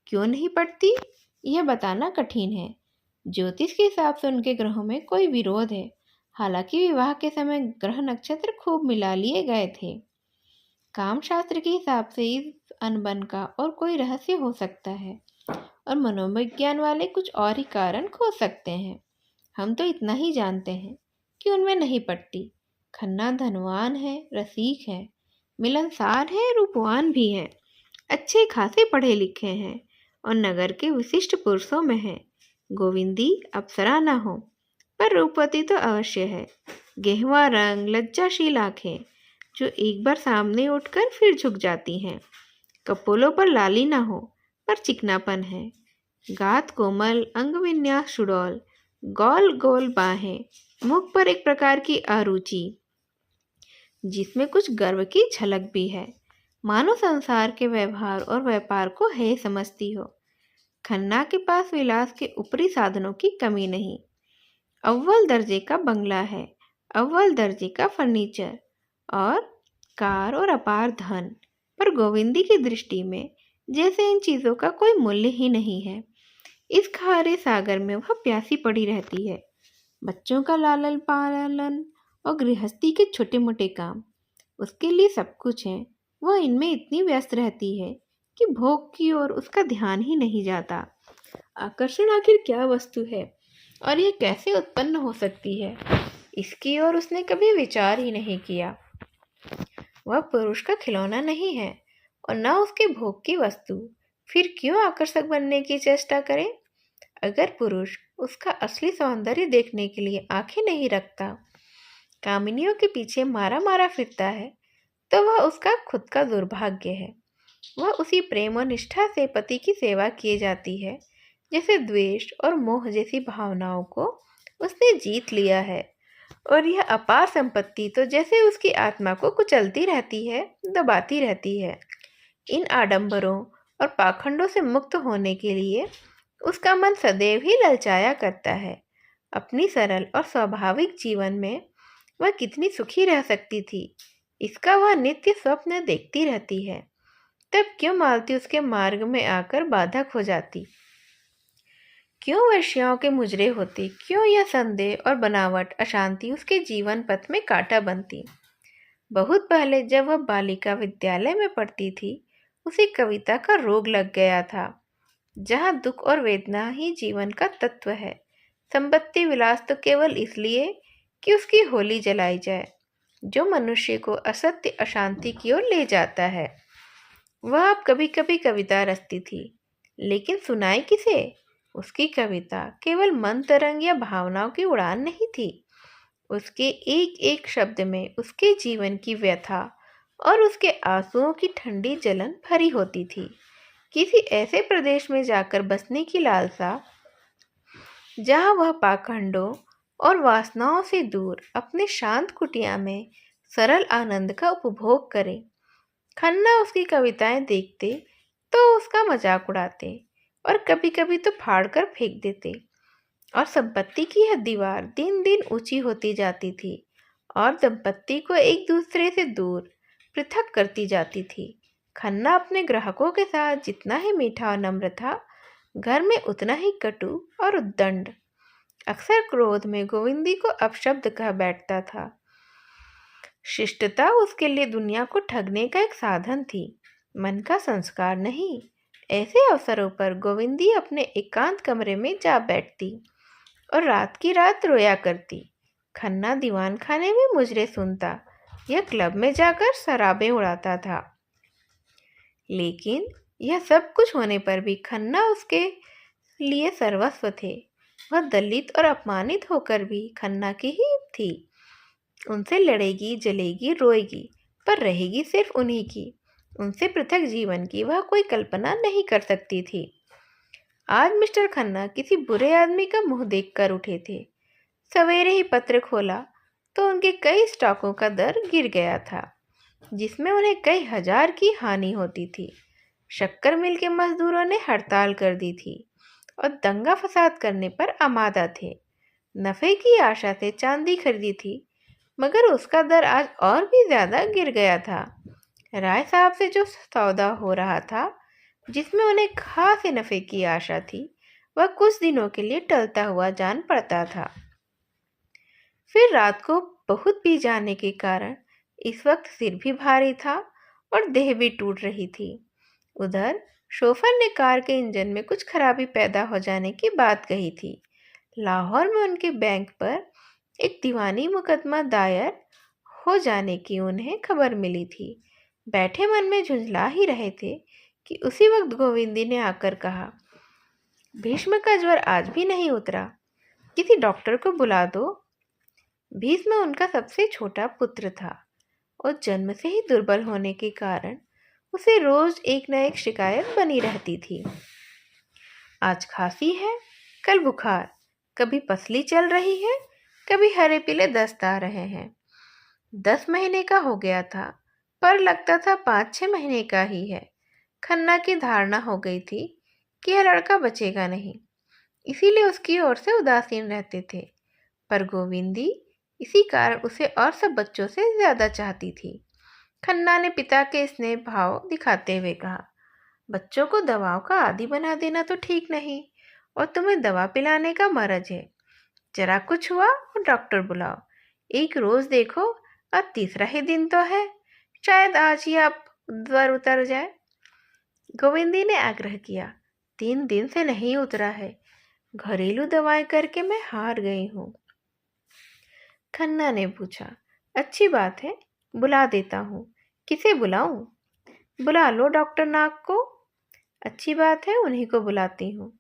क्यों नहीं पटती यह बताना कठिन है। ज्योतिष के हिसाब से उनके ग्रहों में कोई विरोध है। हालांकि विवाह के समय ग्रह नक्षत्र खूब मिला लिए गए थे। काम शास्त्र के हिसाब से इस अनबन का और कोई रहस्य हो सकता है, और मनोविज्ञान वाले कुछ और ही कारण खोज सकते हैं। हम तो इतना ही जानते हैं कि उनमें नहीं पटती। खन्ना धनवान है, रसिक है, मिलनसार है, रूपवान भी है, अच्छे खासे पढ़े लिखे हैं और नगर के विशिष्ट पुरुषों में है। गोविंदी अप्सरा न हो, पर रूपवती तो अवश्य है। गेहवा रंग, लज्जाशील आंखें जो एक बार सामने उठकर फिर झुक जाती हैं। कपोलों पर लाली न हो, पर चिकनापन है। गात कोमल, अंग विन्यास सुडौल, गोल गोल बाहें, मुख पर एक प्रकार की अरुचि जिसमें कुछ गर्व की झलक भी है, मानो संसार के व्यवहार और व्यापार को है समझती हो। खन्ना के पास विलास के ऊपरी साधनों की कमी नहीं। अव्वल दर्जे का बंगला है, अव्वल दर्जे का फर्नीचर और कार और अपार धन, पर गोविंदी की दृष्टि में जैसे इन चीज़ों का कोई मूल्य ही नहीं है। इस खारे सागर में वह प्यासी पड़ी रहती है। बच्चों का लालन पालन और गृहस्थी के छोटे मोटे काम, उसके लिए सब कुछ है। वह इनमें इतनी व्यस्त रहती है कि भोग की ओर उसका ध्यान ही नहीं जाता। आकर्षण आखिर क्या वस्तु है और यह कैसे उत्पन्न हो सकती है, इसकी ओर उसने कभी विचार ही नहीं किया। वह पुरुष का खिलौना नहीं है और न उसके भोग की वस्तु, फिर क्यों आकर्षक बनने की चेष्टा करे। अगर पुरुष उसका असली सौंदर्य देखने के लिए आंखें नहीं रखता, कामिनियों के पीछे मारा मारा फिरता है, तो वह उसका खुद का दुर्भाग्य है। वह उसी प्रेम और निष्ठा से पति की सेवा किए जाती है जैसे द्वेष और मोह जैसी भावनाओं को उसने जीत लिया है, और यह अपार संपत्ति तो जैसे उसकी आत्मा को कुचलती रहती है, दबाती रहती है। इन आडंबरों और पाखंडों से मुक्त होने के लिए उसका मन सदैव ही ललचाया करता है। अपनी सरल और स्वाभाविक जीवन में वह कितनी सुखी रह सकती थी, इसका वह नित्य स्वप्न देखती रहती है। तब क्यों मालती उसके मार्ग में आकर बाधक हो जाती? क्यों वर्षाओं के मुजरे होती? क्यों यह संदेह और बनावट अशांति उसके जीवन पथ में कांटा बनती? बहुत पहले जब वह बालिका विद्यालय में पढ़ती थी, उसे कविता का रोग लग गया था, जहाँ दुख और वेदना ही जीवन का तत्व है। संपत्ति विलास तो केवल इसलिए कि उसकी होली जलाई जाए, जो मनुष्य को असत्य अशांति की ओर ले जाता है। वह अब कभी कभी कविता रचती थी, लेकिन सुनाई किसे? उसकी कविता केवल मन तरंग या भावनाओं की उड़ान नहीं थी। उसके एक एक शब्द में उसके जीवन की व्यथा और उसके आंसुओं की ठंडी जलन भरी होती थी। किसी ऐसे प्रदेश में जाकर बसने की लालसा, जहाँ वह पाखंडों और वासनाओं से दूर अपने शांत कुटिया में सरल आनंद का उपभोग करे। खन्ना उसकी कविताएं देखते तो उसका मजाक उड़ाते और कभी कभी तो फाड़ कर फेंक देते, और संपत्ति की यह दीवार दिन दिन ऊंची होती जाती थी और दंपत्ति को एक दूसरे से दूर पृथक करती जाती थी। खन्ना अपने ग्राहकों के साथ जितना ही मीठा और नम्र था, घर में उतना ही कटु और उद्दंड। अक्सर क्रोध में गोविंदी को अपशब्द कह बैठता था। शिष्टता उसके लिए दुनिया को ठगने का एक साधन थी, मन का संस्कार नहीं। ऐसे अवसरों पर गोविंदी अपने एकांत कमरे में जा बैठती और रात की रात रोया करती। खन्ना दीवान खाने में मुजरे सुनता या क्लब में जाकर शराबें उड़ाता था। लेकिन यह सब कुछ होने पर भी खन्ना उसके लिए सर्वस्व थे। वह दलित और अपमानित होकर भी खन्ना की ही थी। उनसे लड़ेगी, जलेगी, रोएगी, पर रहेगी सिर्फ उन्हीं की। उनसे पृथक जीवन की वह कोई कल्पना नहीं कर सकती थी। आज मिस्टर खन्ना किसी बुरे आदमी का मुंह देखकर उठे थे। सवेरे ही पत्र खोला तो उनके कई स्टॉकों का दर गिर गया था, जिसमें उन्हें कई हजार की हानि होती थी। शक्कर मिल के मजदूरों ने हड़ताल कर दी थी और दंगा फसाद करने पर आमादा थे। नफे की आशा से चांदी खरीदी थी, मगर उसका दर आज और भी ज्यादा गिर गया था। राय साहब से जो सौदा हो रहा था, जिसमें उन्हें खासे नफे की आशा थी, वह कुछ दिनों के लिए टलता हुआ जान पड़ता था। फिर रात को बहुत पी जाने के कारण इस वक्त सिर भी भारी था और देह भी टूट रही थी। उधर शोफर ने कार के इंजन में कुछ खराबी पैदा हो जाने की बात कही थी। लाहौर में उनके बैंक पर एक दीवानी मुकदमा दायर हो जाने की उन्हें खबर मिली थी। बैठे मन में झुंझला ही रहे थे कि उसी वक्त गोविंदी ने आकर कहा, भीष्म का ज्वर आज भी नहीं उतरा, किसी डॉक्टर को बुला दो। भीष्म उनका सबसे छोटा पुत्र था और जन्म से ही दुर्बल होने के कारण उसे रोज एक न एक शिकायत बनी रहती थी। आज खांसी है, कल बुखार, कभी पसली चल रही है, कभी हरे पीले दस्त आ रहे हैं। 10 महीने का हो गया था, पर लगता था 5-6 महीने का ही है। खन्ना की धारणा हो गई थी कि यह लड़का बचेगा नहीं, इसीलिए उसकी ओर से उदासीन रहते थे। पर गोविंदी इसी कारण उसे और सब बच्चों से ज्यादा चाहती थी। खन्ना ने पिता के स्नेह भाव दिखाते हुए कहा, बच्चों को दवाओं का आदी बना देना तो ठीक नहीं, और तुम्हें दवा पिलाने का मर्ज है। जरा कुछ हुआ और डॉक्टर बुलाओ। एक रोज देखो और तीसरा ही दिन तो है, शायद आज ही आप ज्वर उतर जाए। गोविंदी ने आग्रह किया, 3 दिन से नहीं उतरा है, घरेलू दवाएं करके मैं हार गई हूँ। खन्ना ने पूछा, अच्छी बात है, बुला देता हूँ। किसे बुलाऊं? बुला लो डॉक्टर नाग को। अच्छी बात है, उन्हीं को बुलाती हूँ,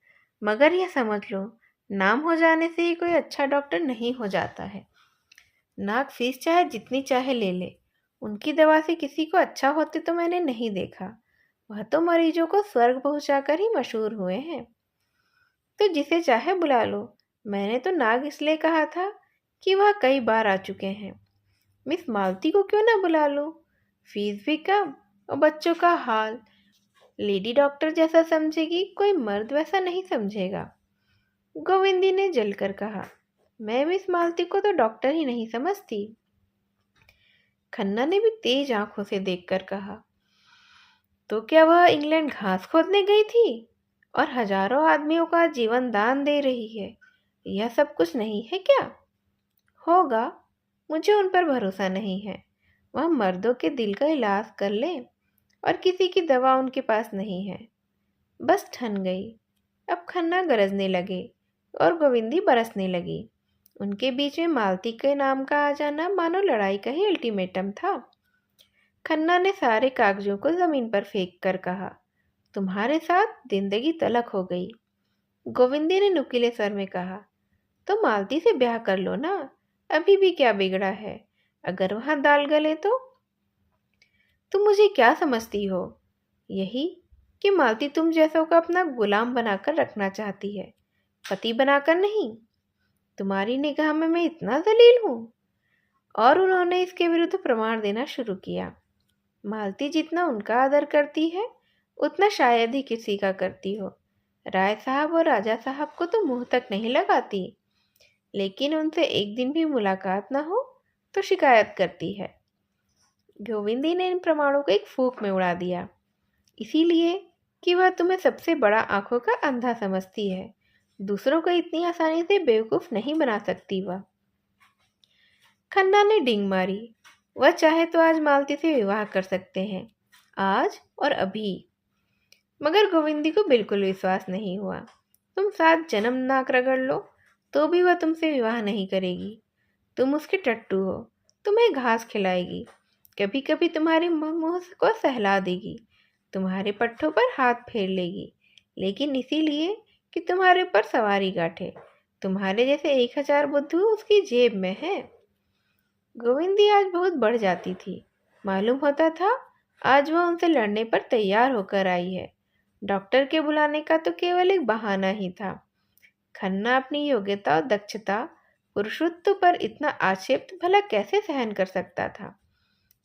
मगर यह समझ लो, नाम हो जाने से ही कोई अच्छा डॉक्टर नहीं हो जाता है। नाग फीस चाहे जितनी चाहे ले ले, उनकी दवा से किसी को अच्छा होते तो मैंने नहीं देखा। वह तो मरीजों को स्वर्ग पहुंचाकर ही मशहूर हुए हैं। तो जिसे चाहे बुला लो। मैंने तो नाग इसलिए कहा था कि वह कई बार आ चुके हैं। मिस मालती को क्यों ना बुला लो, फीस भी कम और बच्चों का हाल लेडी डॉक्टर जैसा समझेगी, कोई मर्द वैसा नहीं समझेगा। गोविंदी ने जलकर कहा, मैं मिस मालती को तो डॉक्टर ही नहीं समझती। खन्ना ने भी तेज आंखों से देखकर कहा, तो क्या वह इंग्लैंड घास खोदने गई थी और हजारों आदमियों का जीवन दान दे रही है? यह सब कुछ नहीं है क्या? होगा। मुझे उन पर भरोसा नहीं है। वह मर्दों के दिल का इलाज कर ले और किसी की दवा उनके पास नहीं है। बस ठन गई। अब खन्ना गरजने लगे और गोविंदी बरसने लगी। उनके बीच में मालती के नाम का आ जाना मानो लड़ाई का ही अल्टीमेटम था। खन्ना ने सारे कागजों को जमीन पर फेंक कर कहा, तुम्हारे साथ जिंदगी तलक हो गई। गोविंदी ने नुकीले स्वर में कहा, तो मालती से ब्याह कर लो ना, अभी भी क्या बिगड़ा है? अगर वहां दाल गले तो? तुम मुझे क्या समझती हो? यही कि मालती तुम जैसों का अपना गुलाम बनाकर रखना चाहती है, पति बनाकर नहीं। तुम्हारी निगाह में मैं इतना जलील हूं? और उन्होंने इसके विरुद्ध प्रमाण देना शुरू किया। मालती जितना उनका आदर करती है उतना शायद ही किसी का करती हो। राय साहब और राजा साहब को तो मुंह तक नहीं लगाती, लेकिन उनसे एक दिन भी मुलाकात ना हो तो शिकायत करती है। गोविंदी ने इन प्रमाणों को एक फूंक में उड़ा दिया, इसीलिए कि वह तुम्हें सबसे बड़ा आंखों का अंधा समझती है। दूसरों को इतनी आसानी से बेवकूफ नहीं बना सकती वह। खन्ना ने डींग मारी, वह चाहे तो आज मालती से विवाह कर सकते हैं, आज और अभी। मगर गोविंदी को बिल्कुल विश्वास नहीं हुआ। तुम 7 जन्म नाक रगड़ लो तो भी वह तुमसे विवाह नहीं करेगी। तुम उसके टट्टू हो, तुम्हें घास खिलाएगी, कभी कभी तुम्हारे मुंह को सहला देगी, तुम्हारे पट्टों पर हाथ फेर लेगी, लेकिन इसीलिए कि तुम्हारे ऊपर सवारी गांठे। तुम्हारे जैसे 1000 बुद्धू उसकी जेब में है। गोविंदी आज बहुत बढ़ जाती थी। मालूम होता था आज वह उनसे लड़ने पर तैयार होकर आई है। डॉक्टर के बुलाने का तो केवल एक बहाना ही था। खन्ना अपनी योग्यता और दक्षता, पुरुषत्व पर इतना आक्षेप भला कैसे सहन कर सकता था?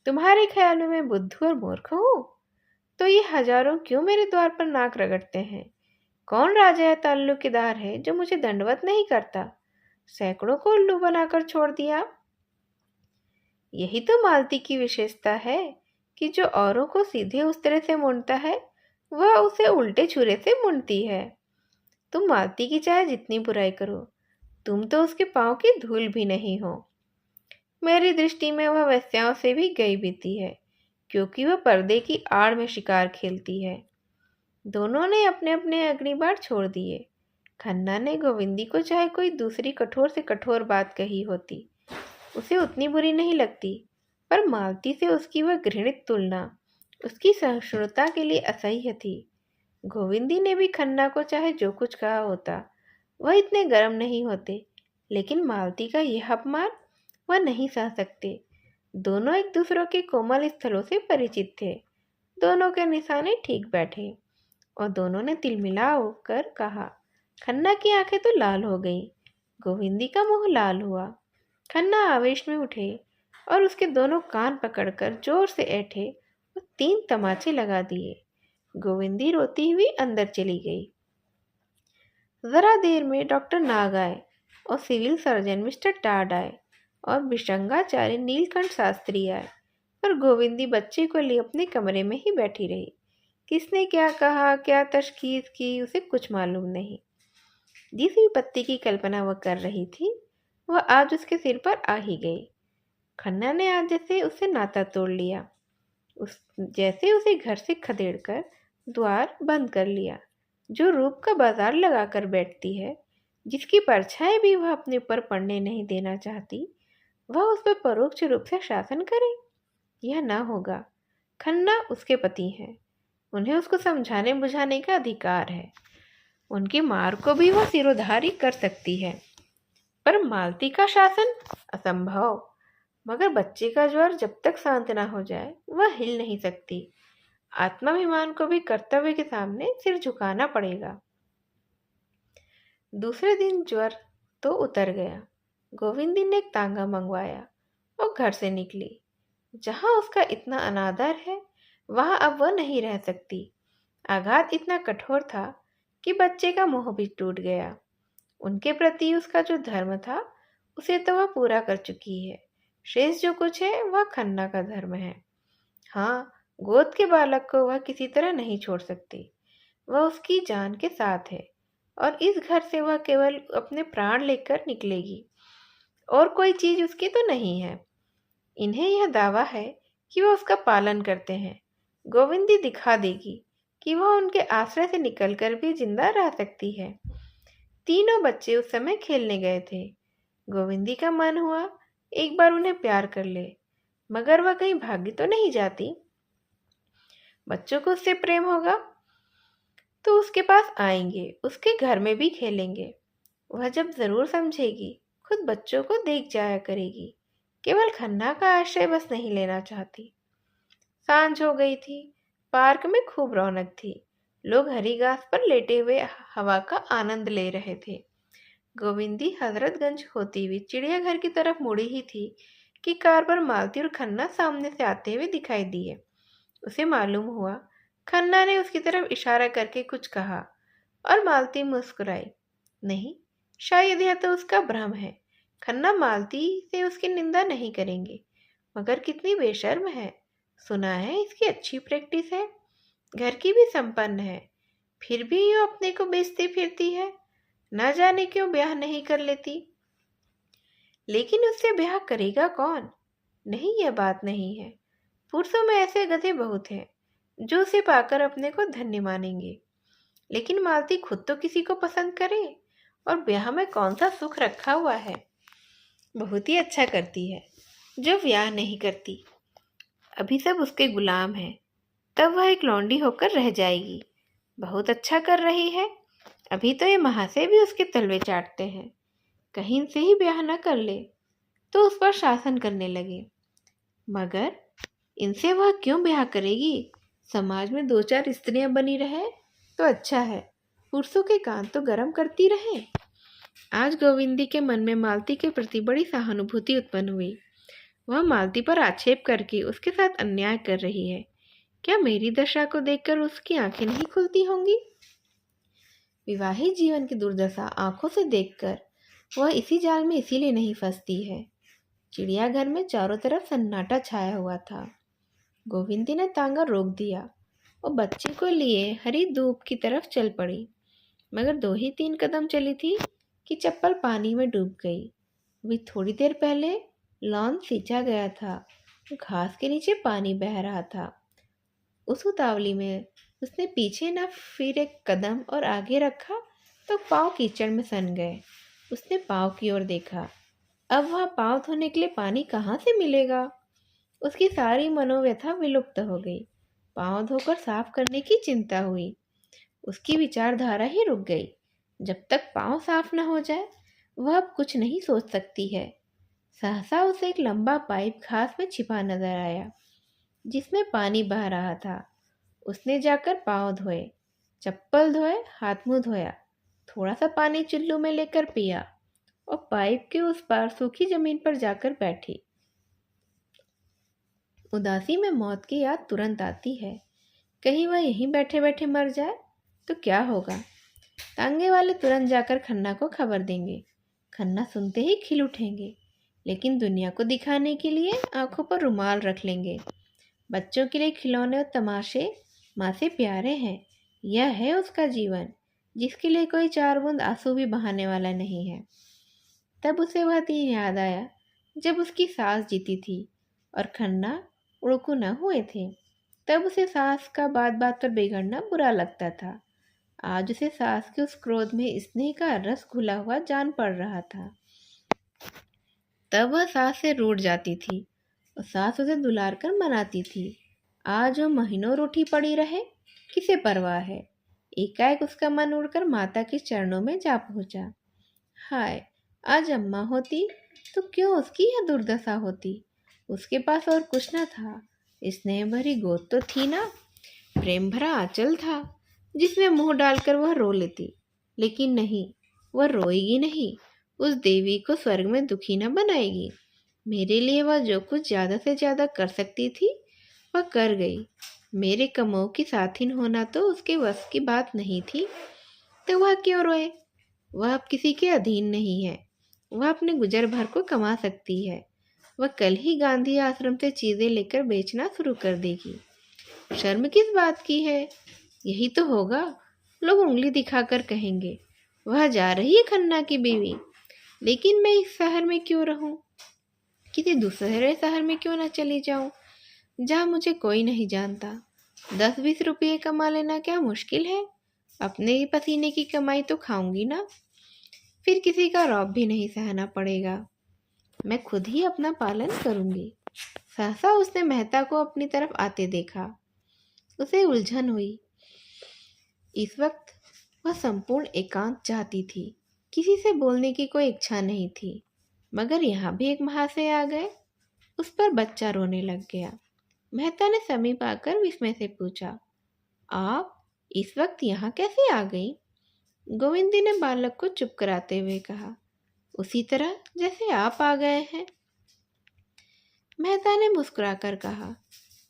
तुम्हारे ख्याल में मैं बुद्धू और मूर्ख हूँ? तो ये हजारों क्यों मेरे द्वार पर नाक रगड़ते हैं? कौन राजा या ताल्लुकेदार है जो मुझे दंडवत नहीं करता? सैकड़ों को उल्लू बनाकर छोड़ दिया। यही तो मालती की विशेषता है कि जो औरों को सीधे उस तरह से मुंडता है वह उसे उल्टे छुरे से मुंडती है। तुम मालती की चाहे जितनी बुराई करो, तुम तो उसके पांव की धूल भी नहीं हो। मेरी दृष्टि में वह वेश्याओं से भी गई बीती है, क्योंकि वह पर्दे की आड़ में शिकार खेलती है। दोनों ने अपने अपने अग्निबाण छोड़ दिए। खन्ना ने गोविंदी को चाहे कोई दूसरी कठोर से कठोर बात कही होती, उसे उतनी बुरी नहीं लगती, पर मालती से उसकी वह घृणित तुलना उसकी सहिष्णुता के लिए असह्य थी। गोविंदी ने भी खन्ना को चाहे जो कुछ कहा होता, वह इतने गर्म नहीं होते, लेकिन मालती का यह अपमान वह नहीं सह सकते। दोनों एक दूसरों के कोमल स्थलों से परिचित थे। दोनों के निशाने ठीक बैठे और दोनों ने तिलमिला होकर कहा। खन्ना की आंखें तो लाल हो गई, गोविंदी का मुंह लाल हुआ। खन्ना आवेश में उठे और उसके दोनों कान पकड़कर जोर से ऐंठे और 3 तमाचे लगा दिए। गोविंदी रोती हुई अंदर चली गई। जरा देर में डॉक्टर नाग आए और सिविल सर्जन मिस्टर टाड आए और विशंगाचार्य नीलकंठ शास्त्री आए, पर गोविंदी बच्चे को लिए अपने कमरे में ही बैठी रही। किसने क्या कहा, क्या तशखीस की, उसे कुछ मालूम नहीं। जिस विपत्ति की कल्पना वह कर रही थी वह आज उसके सिर पर आ ही गई। खन्ना ने आज जैसे उससे नाता तोड़ लिया, जैसे उसे घर से खदेड़कर द्वार बंद कर लिया। जो रूप का बाजार लगाकर बैठती है, जिसकी परछाई भी वह अपने ऊपर पड़ने नहीं देना चाहती, वह उस पर परोक्ष रूप से शासन करे, यह ना होगा। खन्ना उसके पति हैं, उन्हें उसको समझाने बुझाने का अधिकार है। उनकी मार को भी वह सिरोधारी कर सकती है, पर मालती का शासन असंभव। मगर बच्चे का ज्वर जब तक शांत ना हो जाए वह हिल नहीं सकती। आत्माभिमान को भी कर्तव्य के सामने सिर झुकाना पड़ेगा। दूसरे दिन ज्वर तो उतर गया। गोविंदी ने एक तांगा मंगवाया और घर से निकली। जहां उसका इतना अनादर है वहां अब वह नहीं रह सकती। आघात इतना कठोर था कि बच्चे का मोह भी टूट गया। उनके प्रति उसका जो धर्म था उसे तो वह पूरा कर चुकी है। शेष जो कुछ है वह खन्ना का धर्म है। हाँ, गोद के बालक को वह किसी तरह नहीं छोड़ सकती। वह उसकी जान के साथ है और इस घर से वह केवल अपने प्राण लेकर निकलेगी और कोई चीज उसकी तो नहीं है। इन्हें यह दावा है कि वह उसका पालन करते हैं। गोविंदी दिखा देगी कि वह उनके आश्रय से निकलकर भी जिंदा रह सकती है। तीनों बच्चे उस समय खेलने गए थे। गोविंदी का मन हुआ एक बार उन्हें प्यार कर ले, मगर वह कहीं भागी तो नहीं जाती। बच्चों को उससे प्रेम होगा तो उसके पास आएंगे, उसके घर में भी खेलेंगे। वह जब जरूर समझेगी, खुद बच्चों को देख जाया करेगी। केवल खन्ना का आश्रय बस नहीं लेना चाहती। सांझ हो गई थी। पार्क में खूब रौनक थी। लोग हरी घास पर लेटे हुए हवा का आनंद ले रहे थे। गोविंदी हजरतगंज होती हुई चिड़ियाघर की तरफ मुड़ी ही थी कि कार पर मालती और खन्ना सामने से आते हुए दिखाई दिए। उसे मालूम हुआ खन्ना ने उसकी तरफ इशारा करके कुछ कहा और मालती मुस्कुराई। नहीं, शायद यह तो उसका भ्रम है। खन्ना मालती से उसकी निंदा नहीं करेंगे, मगर कितनी बेशर्म है। सुना है इसकी अच्छी प्रैक्टिस है, घर की भी संपन्न है, फिर भी ये अपने को बेचती फिरती है। न जाने क्यों ब्याह नहीं कर लेती। लेकिन उससे ब्याह करेगा कौन? नहीं, यह बात नहीं है। पुरुषों में ऐसे गधे बहुत हैं जो उसे पाकर अपने को धन्य मानेंगे। लेकिन मालती खुद तो किसी को पसंद करे, और ब्याह में कौन सा सुख रखा हुआ है। बहुत ही अच्छा करती है जो ब्याह नहीं करती। अभी सब उसके गुलाम हैं, तब वह एक लौंडी होकर रह जाएगी। बहुत अच्छा कर रही है। अभी तो ये महाशय भी उसके तलवे चाटते हैं। कहीं से ही ब्याह न कर ले तो उस पर शासन करने लगे। मगर इनसे वह क्यों ब्याह करेगी? समाज में दो चार स्त्रियां बनी रहे तो अच्छा है, पुरुषों के कान तो गर्म करती रहे। आज गोविंदी के मन में मालती के प्रति बड़ी सहानुभूति उत्पन्न हुई। वह मालती पर आक्षेप करके उसके साथ अन्याय कर रही है। क्या मेरी दशा को देखकर उसकी आंखें नहीं खुलती होंगी? विवाहित जीवन की दुर्दशा आंखों से देखकर वह इसी जाल में इसीलिए नहीं फंसती है। चिड़ियाघर में चारों तरफ सन्नाटा छाया हुआ था। गोविंदी ने तांगा रोक दिया और बच्चे को लिए हरी धूप की तरफ चल पड़ी। मगर 2 ही 3 कदम चली थी कि चप्पल पानी में डूब गई। अभी थोड़ी देर पहले लॉन सींचा गया था, घास के नीचे पानी बह रहा था। उस उतावली में उसने पीछे न फिर एक कदम और आगे रखा तो पाँव कीचड़ में सन गए। उसने पाँव की ओर देखा। अब वह पाँव धोने के लिए पानी कहाँ से मिलेगा? उसकी सारी मनोव्यथा विलुप्त हो गई। पाँव धोकर साफ करने की चिंता हुई। उसकी विचारधारा ही रुक गई। जब तक पाँव साफ न हो जाए वह अब कुछ नहीं सोच सकती है। सहसा उसे एक लंबा पाइप घास में छिपा नजर आया जिसमें पानी बह रहा था। उसने जाकर पाँव धोए, चप्पल धोए, हाथ मुंह धोया, थोड़ा सा पानी चुल्लू में लेकर पिया और पाइप के उस पार सूखी जमीन पर जाकर बैठी। उदासी में मौत की याद तुरंत आती है। कहीं वह यहीं बैठे बैठे मर जाए तो क्या होगा? तांगे वाले तुरंत जाकर खन्ना को खबर देंगे। खन्ना सुनते ही खिल उठेंगे, लेकिन दुनिया को दिखाने के लिए आंखों पर रुमाल रख लेंगे। बच्चों के लिए खिलौने और तमाशे माँ से प्यारे हैं। यह है उसका जीवन, जिसके लिए कोई 4 बूंद आंसू भी बहाने वाला नहीं है। तब उसे वह दिन याद आया जब उसकी सास जीती थी और खन्ना उड़कू न हुए थे। तब उसे सास का बात बात पर बिगड़ना बुरा लगता था। आज उसे सास के उस क्रोध में स्नेह का रस घुला हुआ जान पड़ रहा था। तब वह सास से रूठ जाती थी और सास उसे दुलार कर मनाती थी। आज वह महीनों रूठी पड़ी रहे, किसे परवाह है। एकाएक उसका मन उड़कर माता के चरणों में जा पहुंचा। हाय, आज अम्मा होती तो क्यों उसकी यह दुर्दशा होती। उसके पास और कुछ न था। स्नेह भरी गोद तो थी ना, प्रेम भरा आंचल था जिसमें मुंह डालकर वह रो लेती। लेकिन नहीं, वह रोएगी नहीं। उस देवी को स्वर्ग में दुखी न बनाएगी। मेरे लिए वह जो कुछ ज़्यादा से ज़्यादा कर सकती थी वह कर गई। मेरे कमों की साथिन होना तो उसके वश की बात नहीं थी, तो वह क्यों रोए? वह अब किसी के अधीन नहीं है। वह अपने गुजर भर को कमा सकती है। वह कल ही गांधी आश्रम से चीज़ें लेकर बेचना शुरू कर देगी। शर्म किस बात की है? यही तो होगा, लोग उंगली दिखाकर कहेंगे, वह जा रही है खन्ना की बीवी। लेकिन मैं इस शहर में क्यों रहूं? किसी दूसरे शहर में क्यों ना चली जाऊं, जहां मुझे कोई नहीं जानता। 10-20 रुपये कमा लेना क्या मुश्किल है? अपने ही पसीने की कमाई तो खाऊंगी ना। फिर किसी का रौब भी नहीं सहना पड़ेगा। मैं खुद ही अपना पालन करूंगी। सहसा उसने मेहता को अपनी तरफ आते देखा। उसे उलझन हुई। इस वक्त वह संपूर्ण एकांत चाहती थी। किसी से बोलने की कोई इच्छा नहीं थी। मगर यहाँ भी एक महाशय आ गए। उस पर बच्चा रोने लग गया। मेहता ने समीप आकर विस्मय से पूछा, आप इस वक्त यहाँ कैसे आ गई? गोविंदी ने बालक को चुप कराते हुए कहा, उसी तरह जैसे आप आ गए हैं। मेहता ने मुस्कुराकर कहा,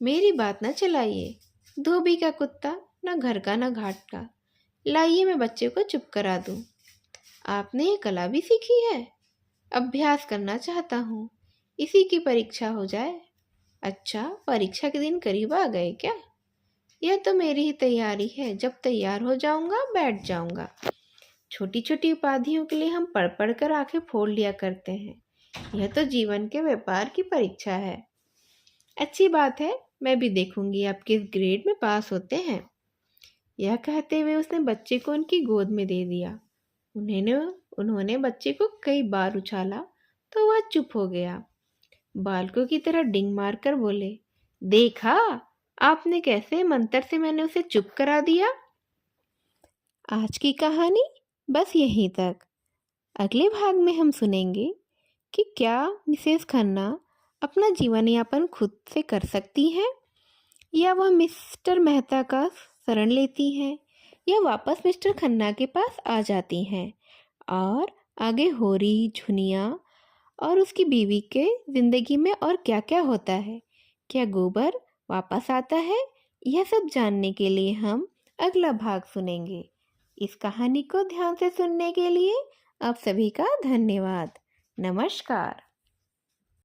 मेरी बात न चलाइए। धोबी का कुत्ता, न घर का न घाट का। लाइए मैं बच्चे को चुप करा दूं। आपने ये कला भी सीखी है? अभ्यास करना चाहता हूँ, इसी की परीक्षा हो जाए। अच्छा, परीक्षा के दिन करीब आ गए क्या? यह तो मेरी ही तैयारी है। जब तैयार हो जाऊंगा बैठ जाऊंगा। छोटी छोटी उपाधियों के लिए हम पढ़ पढ़ कर आंखें फोड़ लिया करते हैं। यह तो जीवन के व्यापार की परीक्षा है। अच्छी बात है, मैं भी देखूंगी आप किस ग्रेड में पास होते हैं। यह कहते हुए उसने बच्चे को उनकी गोद में दे दिया। उन्होंने बच्चे को कई बार उछाला तो वह चुप हो गया। बालकों की तरह डिंग मारकर बोले, देखा आपने कैसे मंत्र से मैंने उसे चुप करा दिया। आज की कहानी बस यहीं तक। अगले भाग में हम सुनेंगे कि क्या मिसेस खन्ना अपना जीवन यापन खुद से कर सकती हैं, या वह मिस्टर मेहता का शरण लेती हैं, या वापस मिस्टर खन्ना के पास आ जाती हैं। और आगे होरी, झुनिया और उसकी बीवी के ज़िंदगी में और क्या क्या होता है। क्या गोबर वापस आता है? यह सब जानने के लिए हम अगला भाग सुनेंगे। इस कहानी को ध्यान से सुनने के लिए आप सभी का धन्यवाद। नमस्कार।